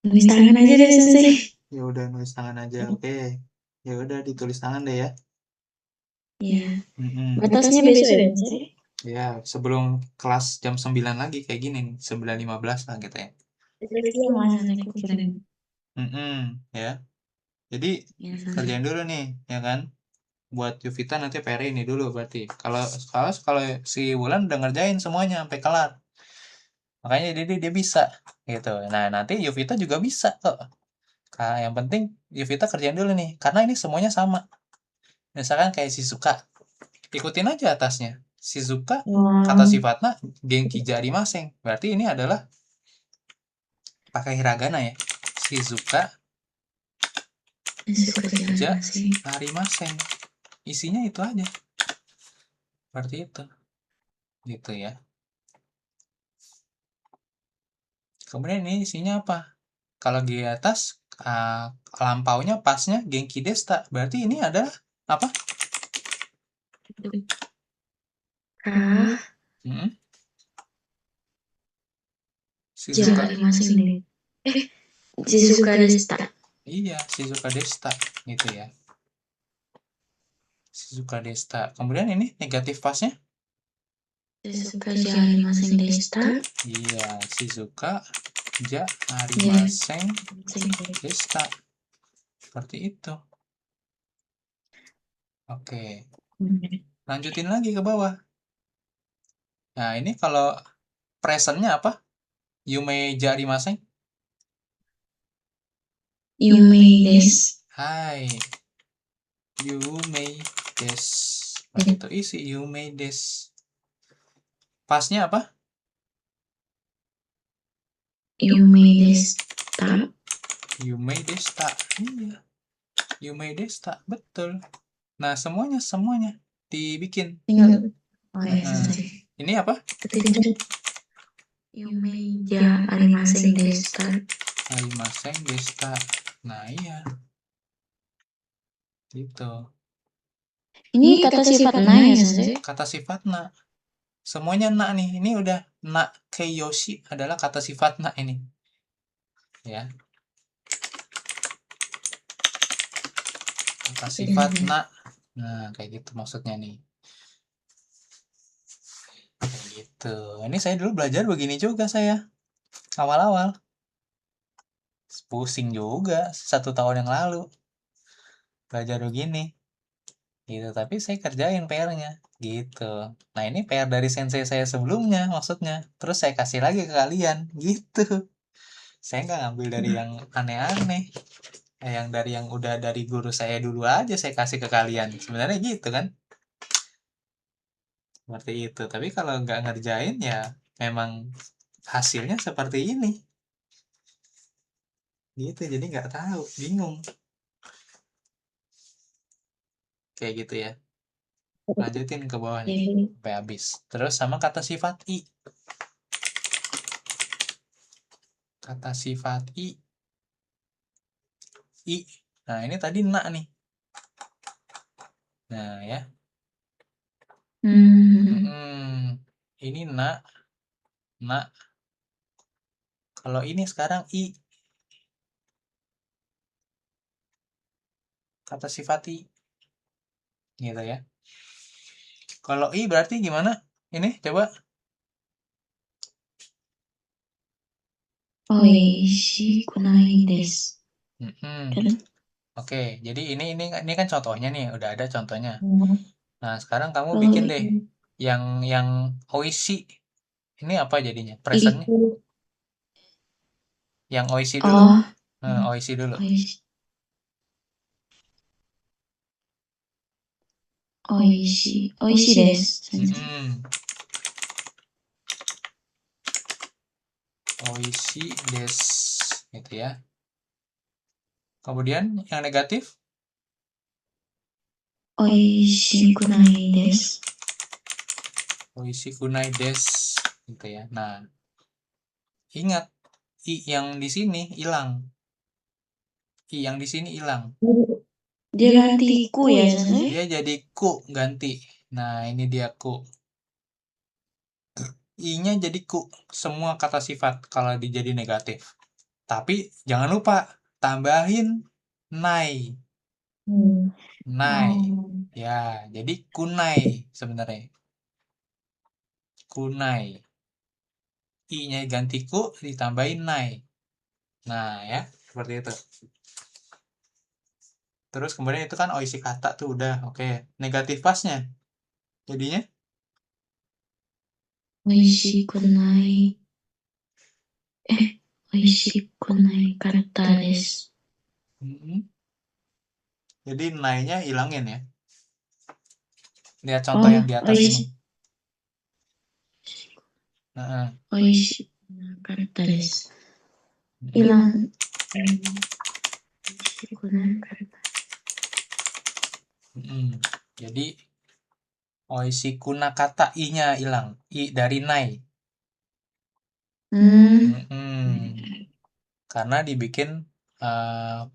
Tulis tangan aja deh sensei. Ya udah nulis tangan aja, oke. Ya udah ditulis tangan deh ya. Iya. Mm-mm. Batasnya besok ya sensei. Ya, sebelum kelas jam 9 lagi kayak gini nih, 9.15 lah gitu ya. Iya mas, aku kirim. Ya. Jadi Ya, kerjain dulu nih, ya kan? Buat Yuvita nanti PR ini dulu berarti. Kalau si Wulan udah ngerjain semuanya sampai kelar. Makanya dia bisa gitu. Nah, nanti Yuvita juga bisa kok. Nah, yang penting Yuvita kerjain dulu nih, karena ini semuanya sama. Misalkan kayak Shizuka, ikutin aja atasnya. Shizuka, kata sifatnya Genki Jarimaseng. Berarti ini adalah pakai hiragana ya. Shizuka Jarimaseng. Isinya itu aja. Seperti itu. Gitu ya. Kemudian ini isinya apa? Kalau di atas lampaunya pasnya Genki Desta. Berarti ini adalah apa? Hmm? Shizuka. Shizuka Desta. Iya, Shizuka Desta gitu ya. Shizuka Desta. Kemudian ini negatif pasnya? Shizuka Jarimaseng Desta. Iya, Shizuka Jarimaseng Desta. Seperti itu. Oke. Lanjutin lagi ke bawah. Nah, ini kalau presentnya apa? Yume Jarimaseng. Yume Des. Hai. Yume Des. Begitu isi Yume Des. Pasnya apa? Yume Desta. Yume Desta. Iya. Yume Desta, betul. Nah, semuanya dibikin. Tinggal. Ini apa? Yume Jarimaseng Desta. Jarimaseng Desta. Nah, iya. Gitu. Ini kata sifat na ya, sensei? Kata sifat na. Semuanya na nih. Ini udah na keiyoshi adalah kata sifat na ini. Ya. Kata sifat na. Nah, kayak gitu maksudnya nih. Kayak gitu. Ini saya dulu belajar begini juga saya. Awal-awal. Pusing juga 1 tahun yang lalu. Belajar begini. Gitu, tapi saya kerjain PR-nya. Gitu. Nah, ini PR dari sensei saya sebelumnya maksudnya. Terus saya kasih lagi ke kalian. Gitu. Saya nggak ngambil dari yang aneh-aneh. Yang dari yang udah dari guru saya dulu aja saya kasih ke kalian. Sebenarnya gitu kan. Seperti itu. Tapi kalau nggak ngerjain ya memang hasilnya seperti ini. Gitu, jadi nggak tahu, bingung. Kayak gitu ya. Lanjutin ke bawahnya Jadi, sampai habis. Terus sama kata sifat i. Kata sifat i. Nah, ini tadi na nih. Nah, ya. Ini na. Kalau ini sekarang i. Kata sifat i. Gitu ya. Kalau i berarti gimana? Ini coba. oishi kunai desu. Oke, jadi ini kan contohnya nih, udah ada contohnya. Nah, sekarang kamu Kalau bikin deh ini yang oishi. Ini apa jadinya? Presentnya? iku. Yang oishi dulu. Oh, Oishi dulu. oishi desu. Oishi desu. Gitu ya. Kemudian yang negatif? Oishi kunai desu. Oishi kunai desu. Gitu ya. Nah, ingat i yang di sini hilang. I yang di sini hilang. Dia ganti ku ya, Sensei? Dia jadi ku ganti. Nah, ini dia ku. I-nya jadi ku. Semua kata sifat kalau dijadi negatif. Tapi jangan lupa tambahin nai. Nai. Ya, jadi kunai sebenarnya. Kunai. I-nya ganti ku ditambahin nai. Nah, ya, seperti itu. Terus kemudian itu kan oishi kata tuh udah. Oke, negatif pasnya. Jadinya Oishi kunai. Oishi kunai kata desu. Jadi nai-nya hilangin ya. Lihat contoh yang di atas ini. Oishi kata desu. Hilang. Oishi kunai kata. Jadi oishi kuna kata i-nya hilang. I dari nai. Karena dibikin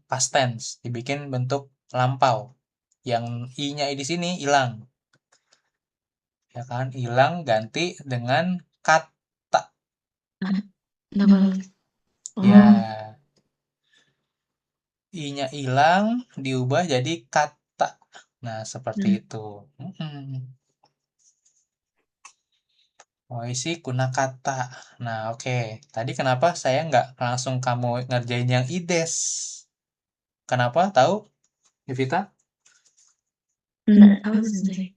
past tense, dibikin bentuk lampau. Yang i-nya di sini hilang. Ya kan? Hilang ganti dengan kata. Ya. I-nya hilang diubah jadi kata. Nah, seperti itu. Oishi kuna kata. Nah, oke. Tadi kenapa saya nggak langsung kamu ngerjain yang ides? Kenapa? Tahu, Yovita? Nggak tahu, Sensei.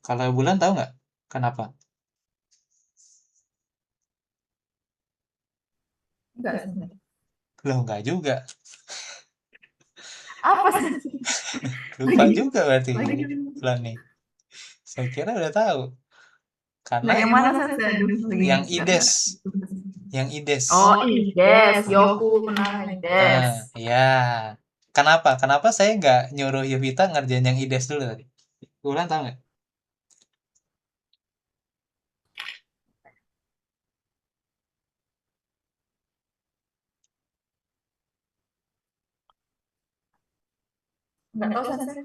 Kalau Bulan tahu nggak? Kenapa? Enggak, Sensei. Loh, nggak juga. Apa, Sensei? Lupa juga berarti. Lagi Bulan nih. Saya kira udah tahu. Karena yang mana, Sensei? Aduh, lagi yang nggak ides. tahu. Yang ides. Oh, ides. Yoku kunai des. Ya. Kenapa? Kenapa saya nggak nyuruh Yovita ngerjain yang ides dulu tadi? Bulan tahu nggak? Nggak tahu, Sensei.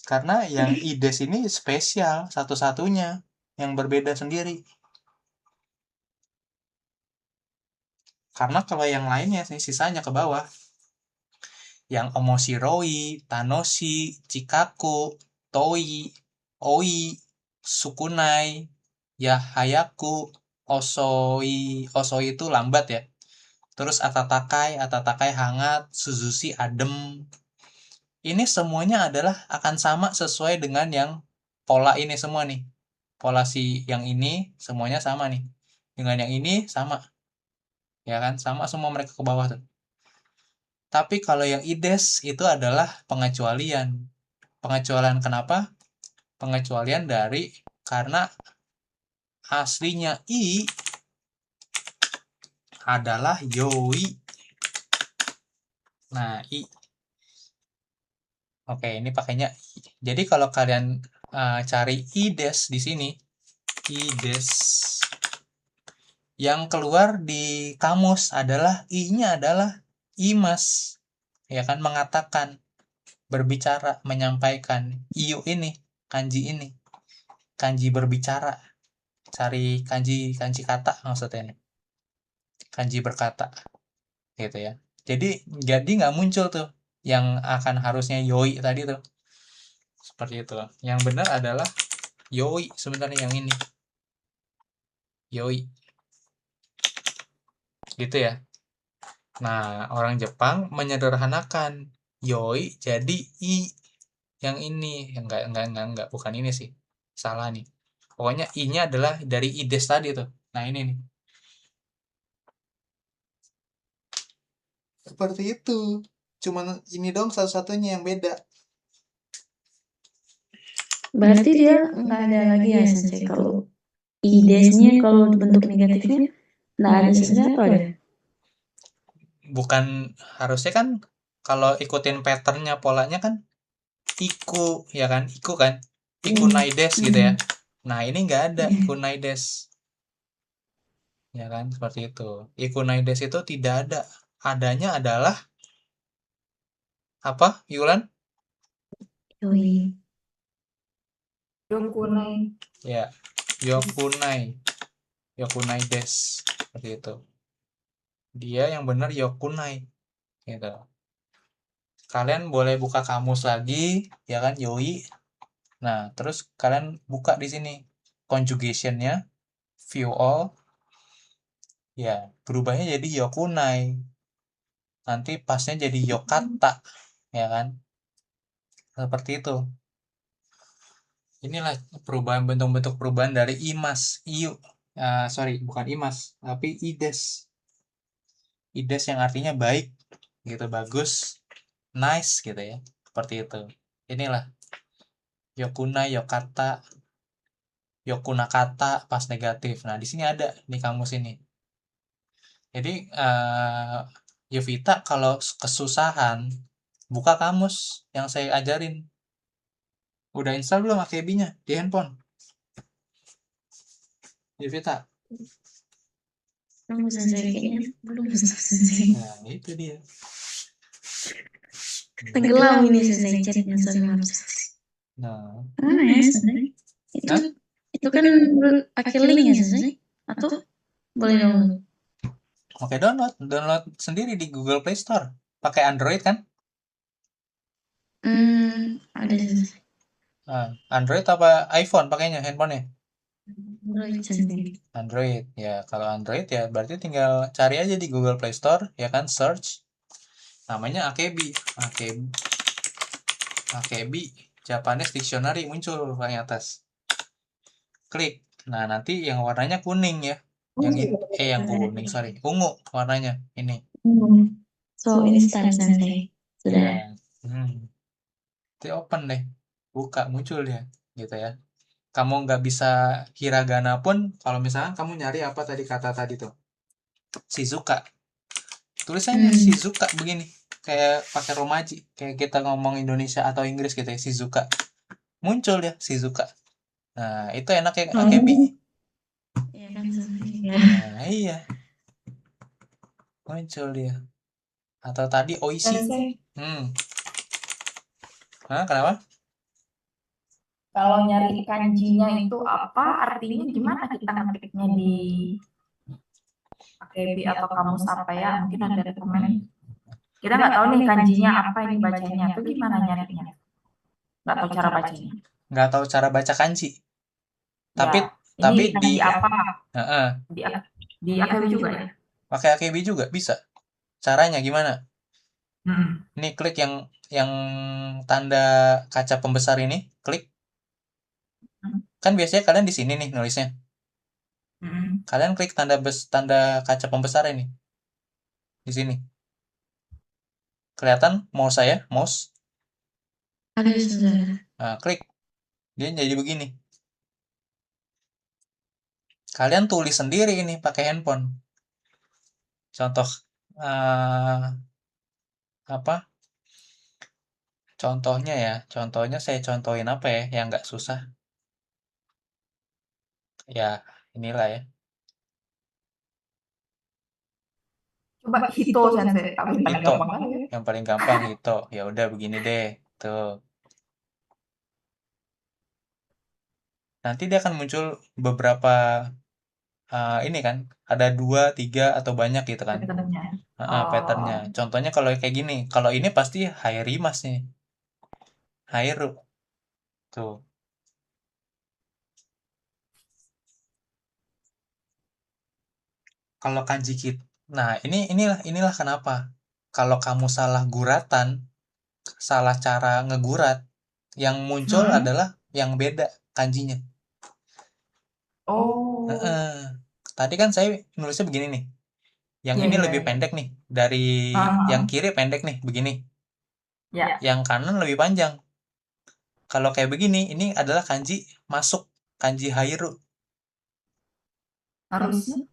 Karena yang ides ini spesial, satu-satunya yang berbeda sendiri. Karena kalau yang lainnya sisanya ke bawah. Yang omoshiroi, tanoshi, chikaku, toi, oi, sukunai, ya hayaku, osoi itu lambat ya. Terus atatakai hangat, suzushi adem. Ini semuanya adalah akan sama sesuai dengan yang pola ini semua nih. Pola si yang ini semuanya sama nih. Dengan yang ini sama. Ya kan? Sama semua mereka ke bawah tuh. Tapi kalau yang ides itu adalah pengecualian. Pengecualian kenapa? Pengecualian dari karena aslinya i adalah yoi. Nah, i. Oke, ini pakainya i. Jadi kalau kalian cari ides di sini. Ides. Yang keluar di kamus adalah I-nya adalah imas. Ya kan, mengatakan, berbicara, menyampaikan. Iu ini, kanji ini. Kanji berbicara. Cari kanji kata maksudnya ini. Kanji berkata. Gitu ya. Jadi nggak muncul tuh yang akan harusnya yoi tadi tuh. Seperti itu. Yang benar adalah yoi sebenarnya yang ini. Yoi. Gitu ya. Nah, orang Jepang menyederhanakan yoi jadi i yang ini. Enggak, bukan ini sih. Salah nih. Pokoknya i-nya adalah dari ides tadi tuh. Nah, ini nih. Seperti itu. Cuman ini dong satu-satunya yang beda. Berarti dia nggak ada lagi ya Sensei kalau idesnya kalau bentuk negatifnya nggak ada Sensei apa ada? Bukan, harusnya kan kalau ikutin patternnya, polanya kan iku, ya kan? Iku kan? Ikunaides gitu ya. Nah, ini nggak ada ikunaides. Ya kan? Seperti itu. Ikunaides itu tidak ada. Adanya adalah apa, Yulan? Yoi. Yokunai. Ya, yokunai. Yokunaides. Seperti itu. Dia yang benar yokunai. Gitu. Kalian boleh buka kamus lagi, ya kan? Yoi. Nah, terus kalian buka di sini conjugation-nya, view all. Ya, berubahnya jadi yokunai. Nanti pasnya jadi yokata, ya kan? Seperti itu. Inilah perubahan, bentuk-bentuk perubahan dari imas, iu. Sorry, bukan imas, tapi ides. Ides yang artinya baik, gitu, bagus, nice, gitu ya. Seperti itu. Inilah yokunai, yokata, yokunakata pas negatif. Nah, di sini ada di kamus ini. Jadi Yovita kalau kesusahan buka kamus yang saya ajarin. Udah install belum AKB-nya di handphone? Yovita. Kamu Sensei kayaknya belum Sensei. Nah, itu dia. Tenggelam ini Sensei chatnya sorry maaf Sensei. Nah, Mana ya Sensei? Itu kan pakai link ya Sensei? Atau boleh download? oke, download sendiri di Google Play Store. Pakai Android kan? Ada Sensei. Android apa iPhone pakainya handphonenya? Android Sensei. Android. Ya, kalau Android ya berarti tinggal cari aja di Google Play Store, ya kan, search. Namanya AKB. AKB Japanese Dictionary muncul paling atas. Klik. Nah, nanti yang warnanya kuning ya. Yang kuning, sorry. Ungu warnanya ini. So, instant Sensei. Sudah. Ya. Nanti open deh. Buka, muncul ya. Gitu ya. Kamu nggak bisa hiragana pun, kalau misalkan kamu nyari apa tadi kata tadi tuh. Shizuka. Tulisannya Shizuka begini. Kayak pakai romaji. Kayak kita ngomong Indonesia atau Inggris gitu ya. Shizuka. Muncul ya Shizuka. Nah, itu enaknya AKB. Iya kan Sensei. Nah, iya. Muncul dia. Atau tadi Oishi. Kenapa? Kalau nyari kanjinya itu apa, artinya gimana kita ngetiknya di AKB atau kamus apa ya? Mungkin ada rekomen. Kita nggak tahu nih kanjinya apa ini bacanya. Itu gimana nyarinya? Nggak tahu cara bacanya. Nggak tahu cara baca kanji. Tapi Ya, tapi ini kanji apa? Heeh. Di AKB juga ya? Pakai AKB juga bisa. Caranya gimana? Ini klik yang tanda kaca pembesar ini, klik. Kan biasanya kalian di sini nih nulisnya. Kalian klik tanda kaca pembesar ini. Di sini. Kelihatan mouse saya, mouse. Ada Sensei. Nah, klik. Dia jadi begini. Kalian tulis sendiri ini pakai handphone. Contoh apa? Contohnya ya, contohnya saya contohin apa ya yang nggak susah? Ya, inilah ya. Coba Hito Sensei, tapi paling Hito, gampang kali ya. yang paling gampang Hito. Ya udah begini deh, tuh. Nanti dia akan muncul beberapa ini kan, ada 2, 3 atau banyak gitu kan. Patternnya. Patternnya. Oh, Contohnya kalau kayak gini, kalau ini pasti Hairimas nih, Hairu. Tuh. Kalau kanji kit. Nah, inilah kenapa. Kalau kamu salah guratan, salah cara ngegurat, yang muncul hmm. adalah yang beda kanjinya. Oh, Heeh. Tadi kan saya nulisnya begini nih. Yang iya ini iya. lebih pendek nih dari yang Ah, kiri pendek nih begini. ya, Yang kanan lebih panjang. Kalau kayak begini, ini adalah kanji masuk, kanji Hairu. harusnya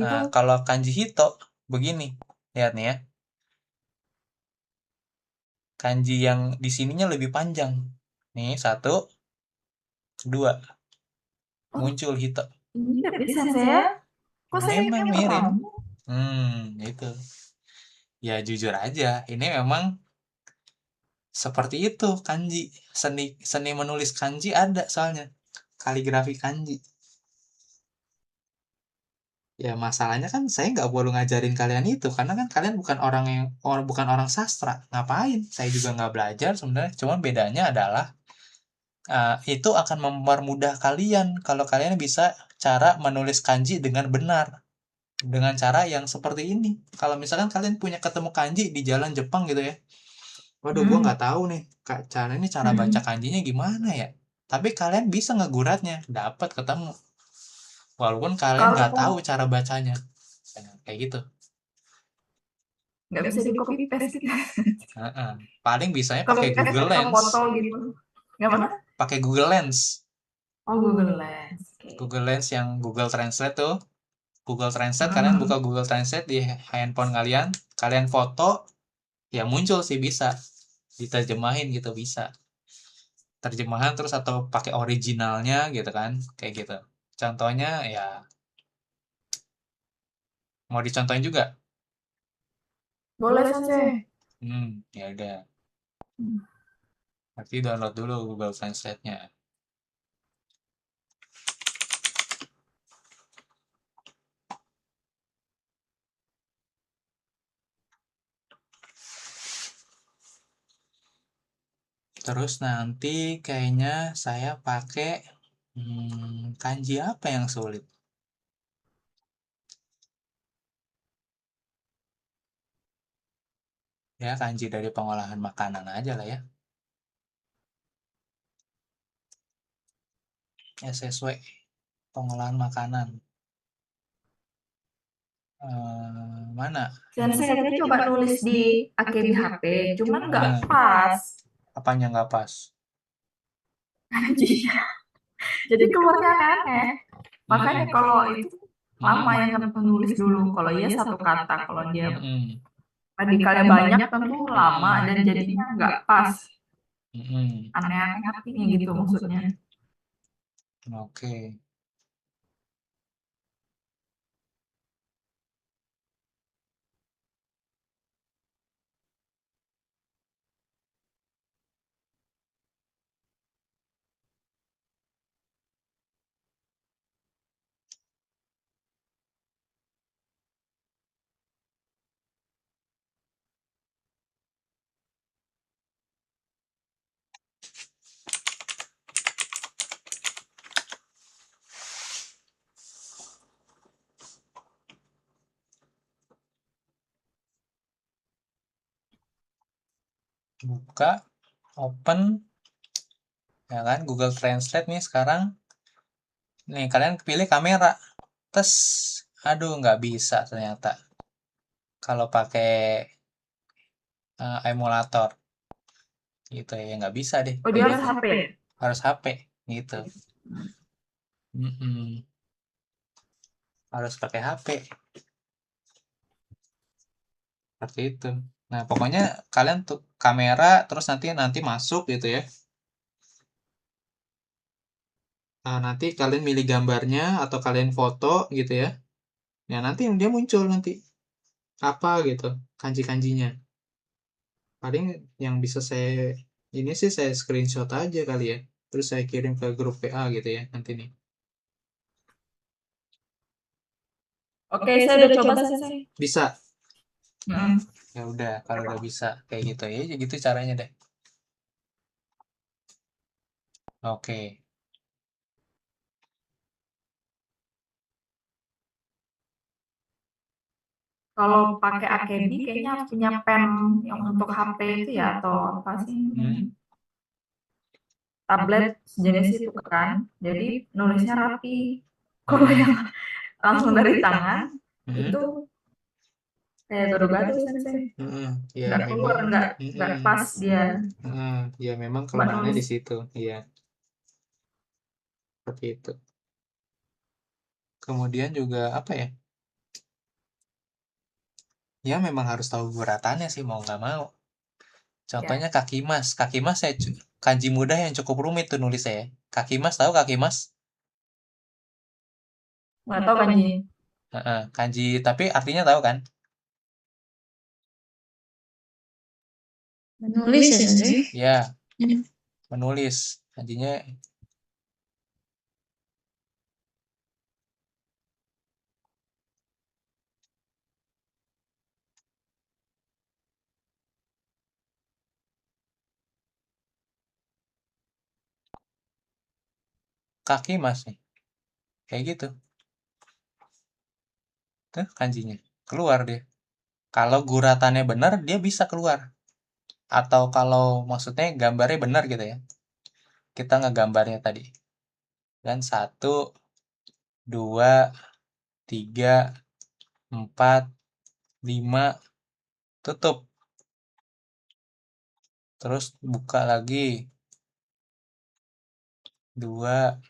Nah, Hito. kalau kanji Hito begini. Lihat nih ya. Kanji yang di sininya lebih panjang. Nih, 1, 2, Oh, muncul Hito. mirip ya Sensei ya. Kok saya Memang ingatnya mirip. kamu? Itu. Ya jujur aja, ini memang seperti itu kanji. Seni seni menulis kanji ada soalnya. Kaligrafi kanji. Ya masalahnya kan saya nggak perlu ngajarin kalian itu karena kan kalian bukan orang sastra. Ngapain? Saya juga nggak belajar sebenarnya. Cuma bedanya adalah itu akan mempermudah kalian kalau kalian bisa cara menulis kanji dengan benar. Dengan cara yang seperti ini. Kalau misalkan kalian punya ketemu kanji di jalan Jepang gitu ya. Waduh, gua nggak tahu nih, cara baca kanjinya gimana ya. Tapi kalian bisa ngeguratnya, dapat ketemu. Walaupun kalian nggak tahu Kalau cara bacanya. Kayak gitu. nggak bisa di copy paste gitu. Heeh. Paling bisanya Copy pakai paste Google atau Lens. foto gitu. Nggak mana? Pakai Google Lens. Oh, Google Lens. Oke. Google Lens yang Google Translate tuh. Google Translate, kalian buka Hmm. Google Translate di handphone kalian, kalian foto, ya muncul sih bisa. Diterjemahin gitu bisa. Terjemahan terus atau pakai originalnya gitu kan. Kayak gitu. Contohnya ya mau dicontohin juga. Boleh Sensei. Ya udah. Hmm. Berarti download dulu Google Translate-nya. Terus nanti kayaknya saya pakai kanji apa yang sulit? Ya kanji dari pengolahan makanan aja lah ya. SSW pengolahan makanan. Mana? Sensei katanya coba nulis di AKBHP, cuman nggak Nah, pas. apanya nggak pas? Kanjinya. Jadi keluarnya aneh-aneh. Makanya kalau itu lama yang menulis dulu. Kalau iya satu kata, kalau dia Mm-mm. radikalnya banyak tentu lama dan jadinya nggak pas. Mm-mm. Aneh-aneh artinya gitu maksudnya. Oke. Buka, open, ya kan? Google Translate nih sekarang. Nih kalian pilih kamera. Tes, aduh nggak bisa ternyata. Kalau pakai emulator, gitu ya nggak bisa deh. Oh, dia harus HP ya? Harus HP, gitu. Mm-mm. Harus pakai HP, seperti itu. Nah, pokoknya kalian tuh kamera terus nanti masuk gitu ya. Nah, nanti kalian milih gambarnya atau kalian foto gitu ya. Ya, nanti dia muncul nanti apa gitu kanji-kanjinya. Paling yang bisa ini sih saya screenshot aja kali ya. Terus saya kirim ke grup WA gitu ya nanti nih. Oke, saya udah coba Sensei. Bisa. Mm. Ya udah, kalau udah bisa kayak gitu ya, gitu caranya deh. Oke. Kalau pakai AKB kayaknya harus punya pen yang untuk HP itu ya atau apa sih? Tablet sejenis itu kan. Jadi nulisnya rapi. Kalau yang langsung dari tangan itu kayak gado-gado Sensei. Ya Nggak keluar, memang. nggak pas dia. Ya memang Mbak kelemahannya nulis. di situ. Iya, seperti itu. Kemudian juga apa ya? Ya memang harus tahu guratannya sih mau nggak mau. Contohnya Ya. kaki mas. Kaki mas saya kanji mudah yang cukup rumit tuh nulis saya. Kaki mas, tahu kaki mas? Nggak tahu kanji. Kanji tapi artinya tahu kan? Menulis ya Sensei? Ya, menulis. Kanjinya kaki mas nih. Kayak gitu. Tuh kanjinya. Keluar dia. Kalau guratannya benar, dia bisa keluar. Atau kalau maksudnya gambarnya benar gitu ya. Kita ngegambarnya tadi. Dan 1, 2, 3, 4, 5, tutup. Terus buka lagi. 2,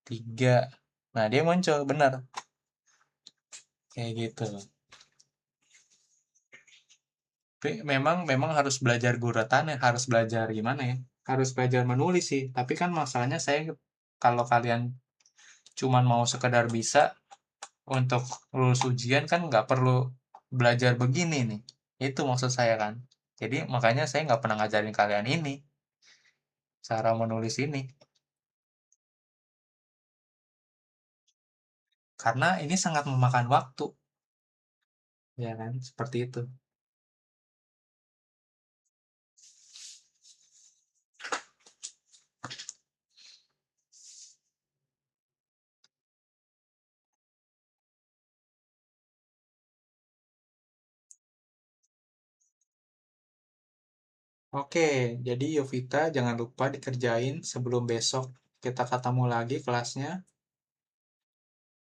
3. Nah, dia muncul benar. Kayak gitu. Tapi memang harus belajar guratannya, harus belajar gimana ya? Harus belajar menulis sih. Tapi kan masalahnya saya kalau kalian cuman mau sekedar bisa untuk lulus ujian kan nggak perlu belajar begini nih. Itu maksud saya kan. Jadi makanya saya nggak pernah ngajarin kalian ini, cara menulis ini. Karena ini sangat memakan waktu. Ya kan, seperti itu. Oke, jadi Yovita jangan lupa dikerjain sebelum besok kita ketemu lagi kelasnya.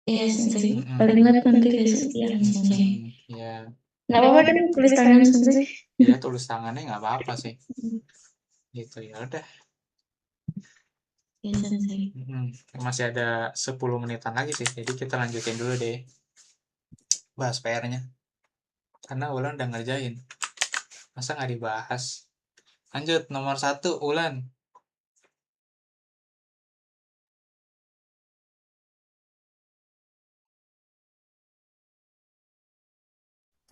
Iya Sensei. Mm-mm. Paling nggak nanti besok ya Sensei. Ya, Nggak apa-apa kan tulis tangan Sensei? ya tulis tangannya nggak apa-apa sih. Gitu ya udah. Iya Sensei. Masih ada 10 menitan lagi sih, jadi kita lanjutin dulu deh bahas PR-nya. Karena Ulan udah ngerjain. Masa nggak dibahas? Lanjut, nomor 1, Ulan.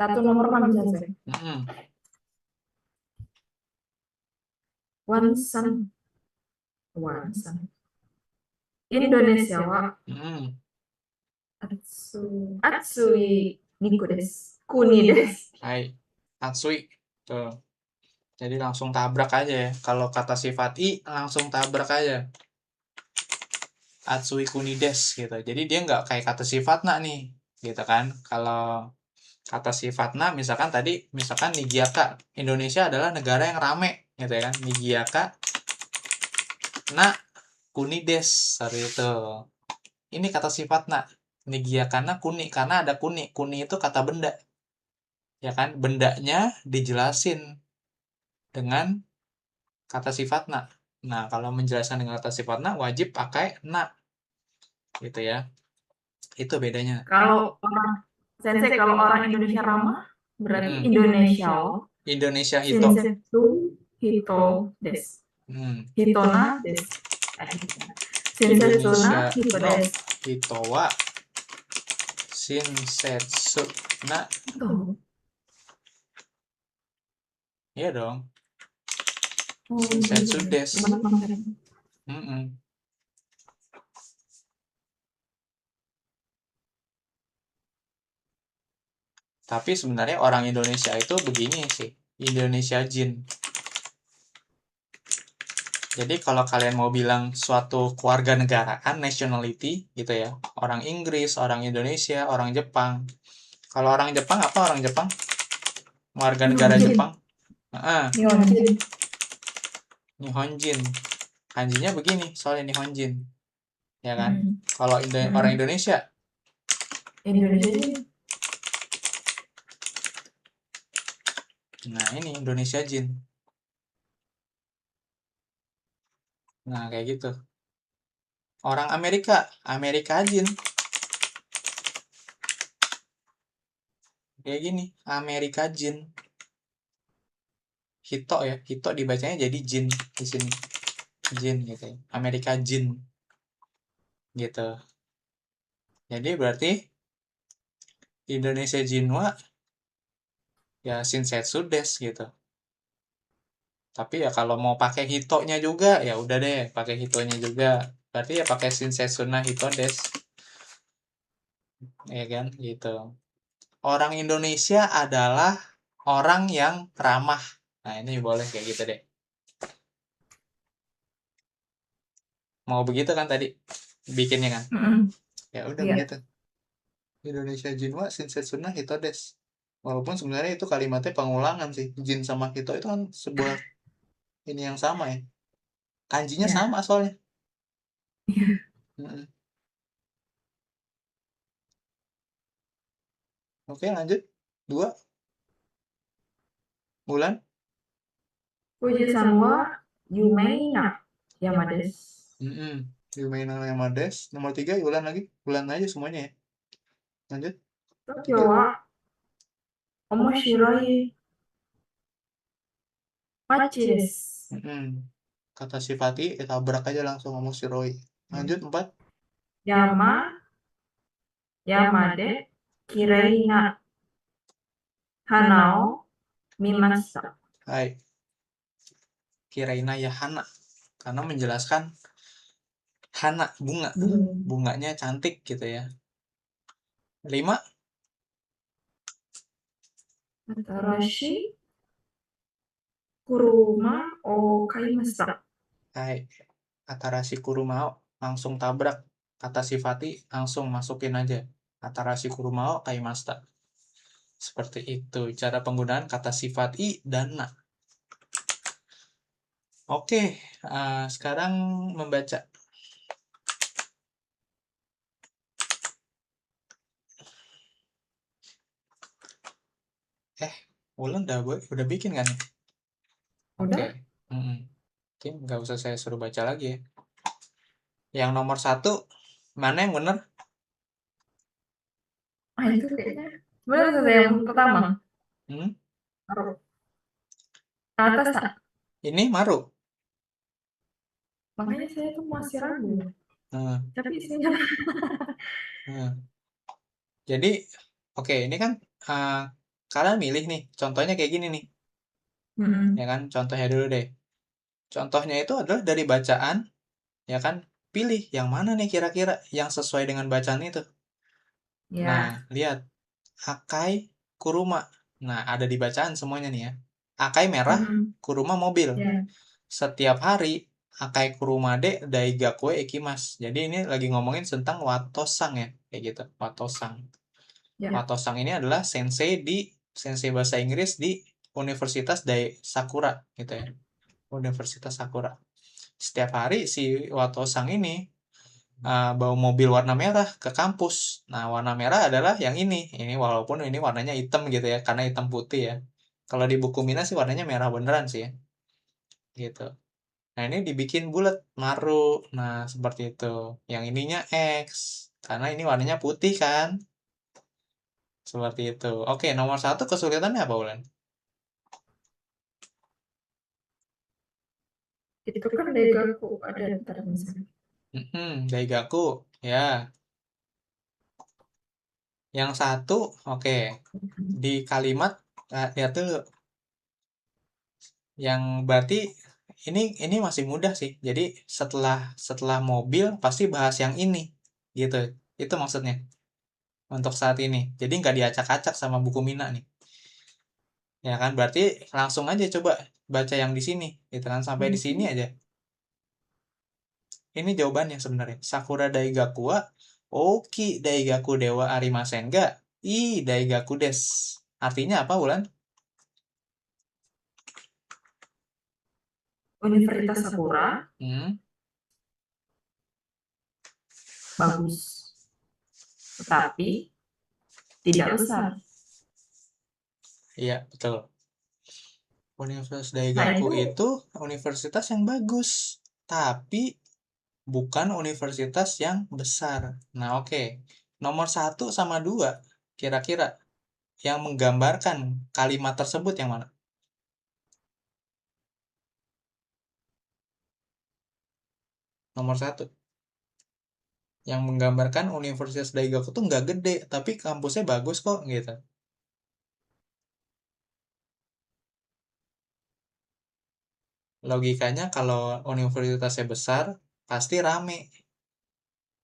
Satu nomor mana Sensei? Wansan. Indonesia wa Atsui Niku desu. Kuni desu. Hai, Atsui. Tuh. Jadi langsung tabrak aja ya. Kalau kata sifat i langsung tabrak aja. Atsui kunides gitu. Jadi dia nggak kayak kata sifat na nih, gitu kan? Kalau kata sifat na, misalkan tadi, misalkan Niigata, Indonesia adalah negara yang rame, gitu ya kan? Niigata na kunides, seperti itu. Ini kata sifat na. Niigata na kuni, karena ada kuni. Kuni itu kata benda, ya kan? Bendanya dijelasin dengan kata sifat na. Nah, kalau menjelaskan dengan kata sifat na, wajib pakai na. Gitu ya. Itu bedanya. Kalau orang Sensei, kalau orang Indonesia ramah berarti Indonesia. Indonesia hito. Shinsetsu hito desu. Hitona desu. Shinsetsu na hito no desu. hito wa shinsetsu na. Tuh. Iya dong. Oh, Shinsetsu gitu. desu. Gimana kemarin? Tapi sebenarnya orang Indonesia itu begini sih, Indonesia Jin. Jadi kalau kalian mau bilang suatu keluarga negaraan, nationality gitu ya, orang Inggris, orang Indonesia, orang Jepang. Kalau orang Jepang apa orang Jepang? Warga negara Nihonjin. Jepang. Nihonjin. Nihonjin. Kanjinya begini, soalnya Nihonjin. Ya kan? Kalau orang Indonesia? Indonesia. Nah, ini Indonesia Jin. Nah, kayak gitu. Orang Amerika, Amerika Jin. Kayak gini, Amerika Jin. Hito ya, Hito dibacanya jadi Jin di sini. Jin gitu ya. Amerika Jin. Gitu. Jadi berarti Indonesia Jinwa ya Shinsetsu desu gitu. Tapi ya kalau mau pakai hitonya juga ya udah deh, pakai hitonya juga. Berarti ya pakai Shinsetsu na hito desu. Ya kan gitu. Orang Indonesia adalah orang yang ramah. Nah, ini boleh kayak gitu deh. Mau begitu kan tadi bikinnya kan? Ya udah begitu. Indonesia Jinwa Shinsetsu na hito desu. Walaupun sebenarnya itu kalimatnya pengulangan sih. Jin sama hito itu kan sebuah ini yang sama ya. Kanjinya sama soalnya. Oke, lanjut. 2. Bulan. Fujisan wa yumei na yama desu. Yumei no yama desu. Nomor 3, ulan lagi. Ulan aja semuanya ya. Lanjut. Tokyo wa omoshiroi machi desu. Kata sifati, tabrak aja langsung omoshiroi. Lanjut 4. Yama de kirei na hana o mimashita. Hai. Kiraina ya hana. Karena menjelaskan hana, bunga. Bunganya cantik gitu ya. 5. Atarashi kuruma o kaimashita. Hai. Atarashi kurumao, langsung tabrak. Kata sifati, langsung masukin aja. Atarashi kurumao kaimashita. Seperti itu cara penggunaan kata sifat i dan na. Oke, sekarang membaca. Ulan udah bikin kan? Oke. Oke, nggak usah saya suruh baca lagi ya. Yang nomor 1, mana yang benar? Itu kayaknya. Benar saja yang pertama. Maru. Atas tak? Ini Maru. Makanya saya tuh masih ragu. Tapi isinya. Jadi, oke, ini kan kalian milih nih. Contohnya kayak gini nih. Ya kan, contohnya dulu deh. Contohnya itu adalah dari bacaan, ya kan? Pilih yang mana nih kira-kira yang sesuai dengan bacaan itu. Nah, lihat. Akai kuruma. Nah, ada di bacaan semuanya nih ya. Akai merah, kuruma mobil. Setiap hari, akai kuruma de daigakue ikimas. Jadi ini lagi ngomongin tentang watosang ya. Kayak gitu, watosang. Watosang ini adalah sensei bahasa Inggris di Universitas Sakura gitu ya. Universitas Sakura. Setiap hari si watosang ini bawa mobil warna merah ke kampus. Nah, warna merah adalah yang ini. Ini walaupun ini warnanya hitam gitu ya, karena hitam putih ya. Kalau di buku Mina sih warnanya merah beneran sih ya. Gitu. Nah, ini dibikin bulat, maru. Nah, seperti itu. Yang ininya X, karena ini warnanya putih kan. Seperti itu. Oke, nomor 1 kesulitannya apa, Ulan? Itu kan Daigaku ada ntar misalnya. Daigaku, ya. Yang satu, oke. Di kalimat, lihat dulu. Yang berarti ini masih mudah sih. Jadi setelah mobil pasti bahas yang ini, gitu. Itu maksudnya untuk saat ini. Jadi nggak diacak-acak sama buku Mina nih. Ya kan, berarti langsung aja coba baca yang di sini, gitu kan, sampai di sini aja. Ini jawabannya sebenarnya. Sakura Daigaku wa Oki Daigaku Dewa Arimasen ga Daigaku des. Artinya apa, Wulan? Universitas Sakura bagus, tetapi tidak besar. Iya, betul. Universitas Nah, Daigaku itu universitas yang bagus, tapi bukan universitas yang besar. Nah, oke. Nomor 1 sama 2, kira-kira yang menggambarkan kalimat tersebut yang mana? Nomor 1. Yang menggambarkan Universitas Daigaku tuh nggak gede, tapi kampusnya bagus kok, gitu. Logikanya kalau universitasnya besar, pasti rame.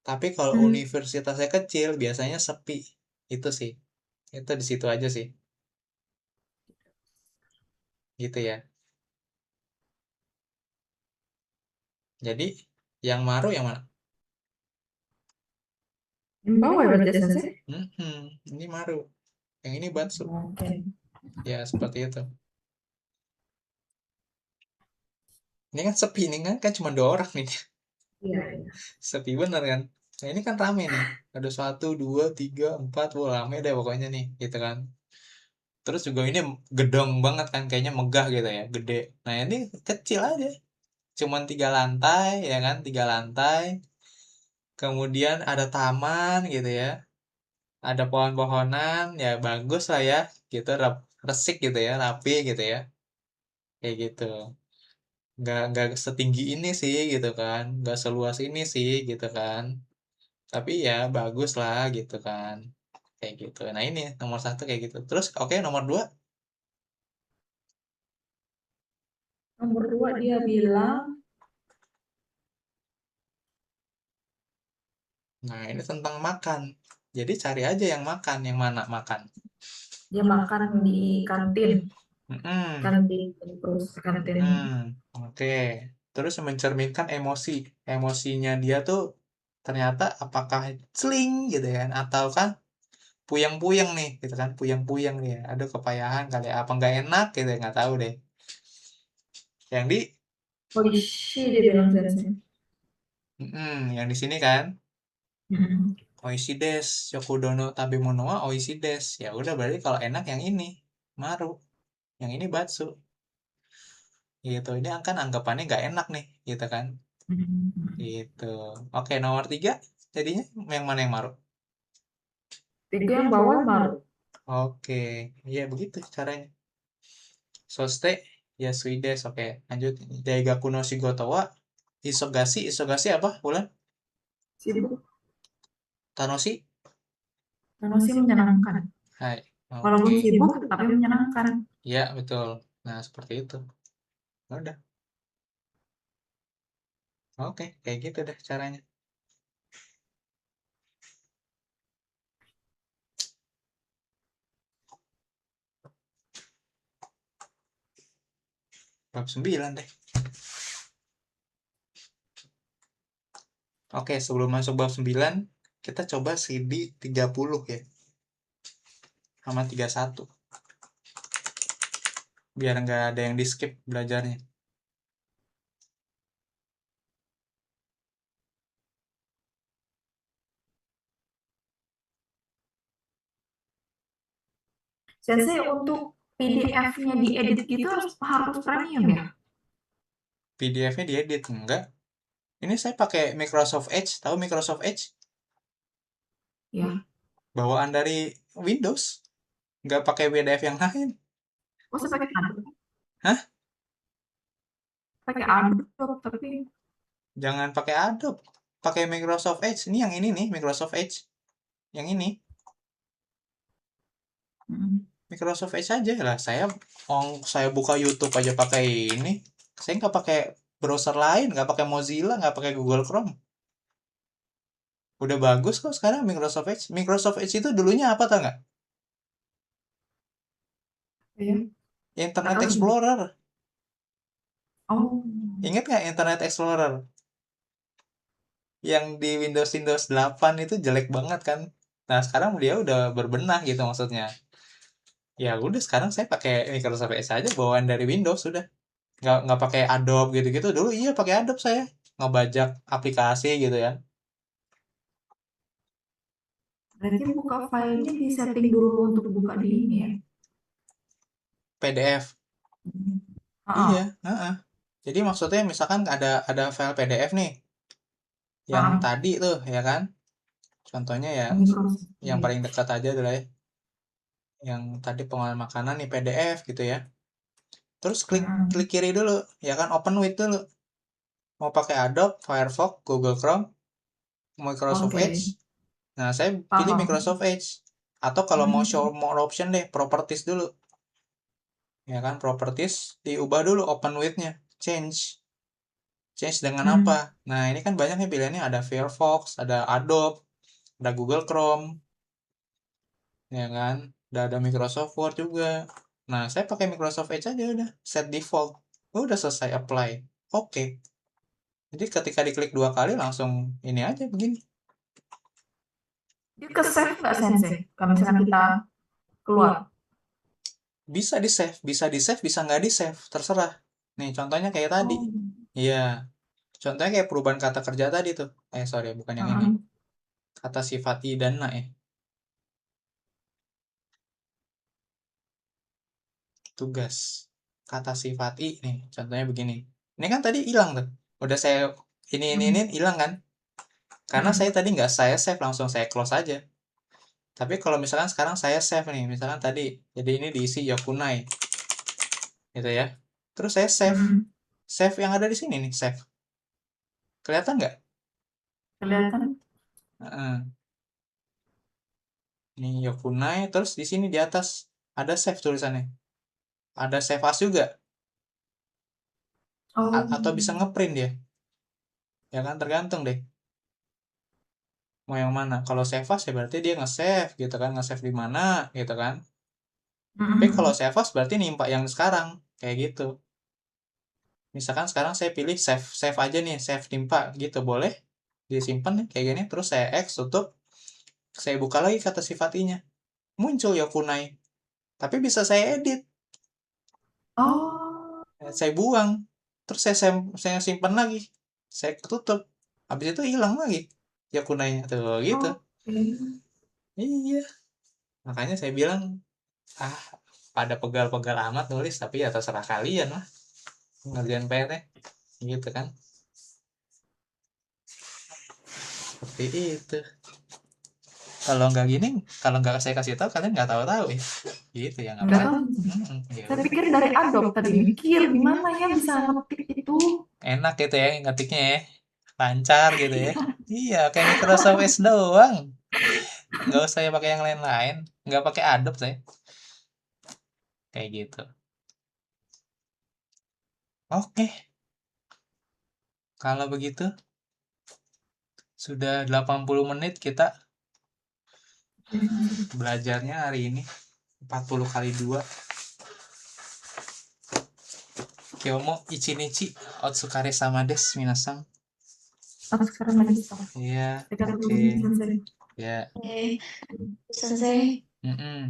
Tapi kalau universitasnya kecil, biasanya sepi. Itu sih. Itu di situ aja sih. Gitu ya. Jadi, yang Maru yang mana? Yang bawah ya berarti Sensei? Ini Maru. Yang ini Batsu. Oke. Ya, seperti itu. Ini kan sepi nih kan cuma 2 orang nih. Iya. Sepi bener kan. Nah, ini kan rame nih. Ada 1, 2, 3, 4. Wah, rame deh pokoknya nih. Gitu kan. Terus juga ini gedong banget kan. Kayaknya megah gitu ya. Gede. Nah, ini kecil aja. Cuman 3 lantai, ya kan. 3 lantai. Kemudian ada taman gitu ya. Ada pohon-pohonan. Ya, bagus lah ya. Gitu, resik gitu ya. Rapi gitu ya. Kayak gitu. Nggak setinggi ini sih gitu kan. Nggak seluas ini sih gitu kan. Tapi ya bagus lah gitu kan. Kayak gitu. Nah ini nomor 1 kayak gitu. Terus oke, nomor 2. Nomor 2 dia bilang Nah ini tentang makan. Jadi cari aja yang makan. Yang mana makan. dia makan di kantin, Mm-mm. kantin. Oke. Terus mencerminkan emosi. Emosinya dia tuh ternyata apakah celing gitu kan. Atau kan puyeng-puyeng nih gitu kan. Puyeng-puyeng nih ya. Aduh kepayahan kali ya. Apa nggak enak gitu ya. Nggak tahu deh. Yang di Oishi dia bilang Sensei. yang di sini kan. Hmm. Oishi des, Yokudono Tabemono wa oishi des. Ya udah berarti kalau enak yang ini, Maru. Yang ini Batsu. Gitu. Ini kan anggapannya nggak enak nih, gitu kan. Gitu. Oke, nomor 3 jadinya yang mana yang Maru? 3 yang bawah Maru. Oke, iya begitu caranya. Soste Yasui des. Oke, lanjut. Daigaku no shigoto wa Isogasi. Isogasi apa? Ulan? Sibuk. Tanoshi? Tanoshi menyenangkan. Hai. Walaupun Oke. sibuk tapi menyenangkan. Ya, betul. Nah, seperti itu. Udah. Oke, kayak gitu deh caranya. Bab 9 deh. Oke, sebelum masuk bab 9, kita coba CD 30 ya. Sama 31. Biar nggak ada yang di skip belajarnya. Sensei untuk PDF-nya diedit gitu harus premium ya? PDF-nya diedit, enggak. Ini saya pakai Microsoft Edge, tahu Microsoft Edge? Ya. Bawaan dari Windows. Nggak pakai PDF yang lain. Oh, saya pakai Canva. Hah? pakai Adobe tapi Jangan pakai Adobe, pakai Microsoft Edge. Ini yang ini nih, Microsoft Edge. Yang ini, Microsoft Edge aja lah. Saya buka YouTube aja pakai ini. Saya nggak pakai browser lain, nggak pakai Mozilla, nggak pakai Google Chrome. Udah bagus kok sekarang Microsoft Edge. Microsoft Edge itu dulunya apa tau nggak? ya. Internet Atau gini. Explorer. Oh, Ingat nggak Internet Explorer? Yang di Windows 8 itu jelek banget kan. Nah sekarang dia udah berbenah gitu maksudnya. Ya udah sekarang saya pakai Microsoft Edge aja bawaan dari Windows sudah. Nggak pakai Adobe gitu-gitu. Dulu iya pakai Adobe saya. Ngebajak aplikasi gitu ya. berarti buka filenya di setting dulu untuk buka di ini ya. PDF. Iya, Heeh. heeh. Jadi maksudnya misalkan ada file PDF nih. Yang Heeh. tadi tuh ya kan. Contohnya ya Microsoft yang paling Edge. dekat aja adalah ya. Yang tadi pengolahan makanan nih PDF gitu ya. Terus klik kiri dulu, ya kan open with dulu. Mau pakai Adobe, Firefox, Google Chrome, Microsoft Oke, Edge. Nah, saya pilih paham. Microsoft Edge. Atau kalau mau show more option deh, properties dulu. Ya kan, properties diubah dulu open with-nya. Change. Change dengan apa? Nah, ini kan banyak nih pilihannya. Ada Firefox, ada Adobe, ada Google Chrome. Ya kan? Ada Microsoft Word juga. Nah, saya pakai Microsoft Edge aja udah. Set default. Udah selesai apply. Oke. Jadi ketika diklik 2 kali langsung ini aja begini. Dia ke save nggak Sensei? Kalau misalkan kita keluar. Bisa di-save, bisa nggak di-save, terserah. Nih, contohnya kayak tadi. Oh. Iya. Contohnya kayak perubahan kata kerja tadi tuh. Sorry, bukan yang ini. Kata sifat i dan na ya. Tugas. Kata sifat i nih, contohnya begini. Ini kan tadi hilang tuh. Udah saya ini hilang kan? Karena saya tadi nggak saya save, langsung saya close aja. Tapi kalau misalkan sekarang saya save nih, misalkan tadi, jadi ini diisi Yokunai. Gitu ya. Terus saya save. Save yang ada di sini nih, save. Kelihatan nggak? Kelihatan. Heeh. Ini Yokunai, terus di sini di atas ada save tulisannya. Ada save as juga. Atau bisa ngeprint dia. Ya kan, tergantung deh. Mau yang mana? Kalau save as ya berarti dia nge-save gitu kan, nge-save di mana gitu kan. Tapi kalau save as berarti nimpa yang sekarang, kayak gitu. Misalkan sekarang saya pilih save aja nih, save timpa gitu, boleh disimpan nih kayak gini, terus saya X tutup, saya buka lagi kata sifat i-nya. Muncul Yokunai. Tapi bisa saya edit. Oh. Saya buang. Terus saya simpan lagi. Saya tutup. Habis itu hilang lagi Yokunai-nya tuh gitu. Iya. Makanya saya bilang, pada pegal-pegal amat nulis, tapi ya terserah kalian lah ngerjain PR gitu kan. Seperti itu. Kalau nggak gini, kalau nggak saya kasih tahu kalian nggak tahu-tahu ya. Gitu ya nggak Nggak apa-apa. tahu. Ya Saya udah. pikir dari Adobe tadi mikir gimana ya bisa ngetik itu. Enak gitu ya ngetiknya ya. Lancar gitu ya. Iya, kayak Microsoft Edge doang. Nggak usah ya pakai yang lain-lain. Nggak pakai Adobe saya. Kayak gitu. Oke. Kalau begitu, sudah 80 menit kita belajarnya hari ini. 40 kali 2. Kyomo ichinichi otsukare sama desu minasan. Sekarang lagi stop. Iya, 30 oke. menit selesai. Ya. Oke, selesai. Mm-mm.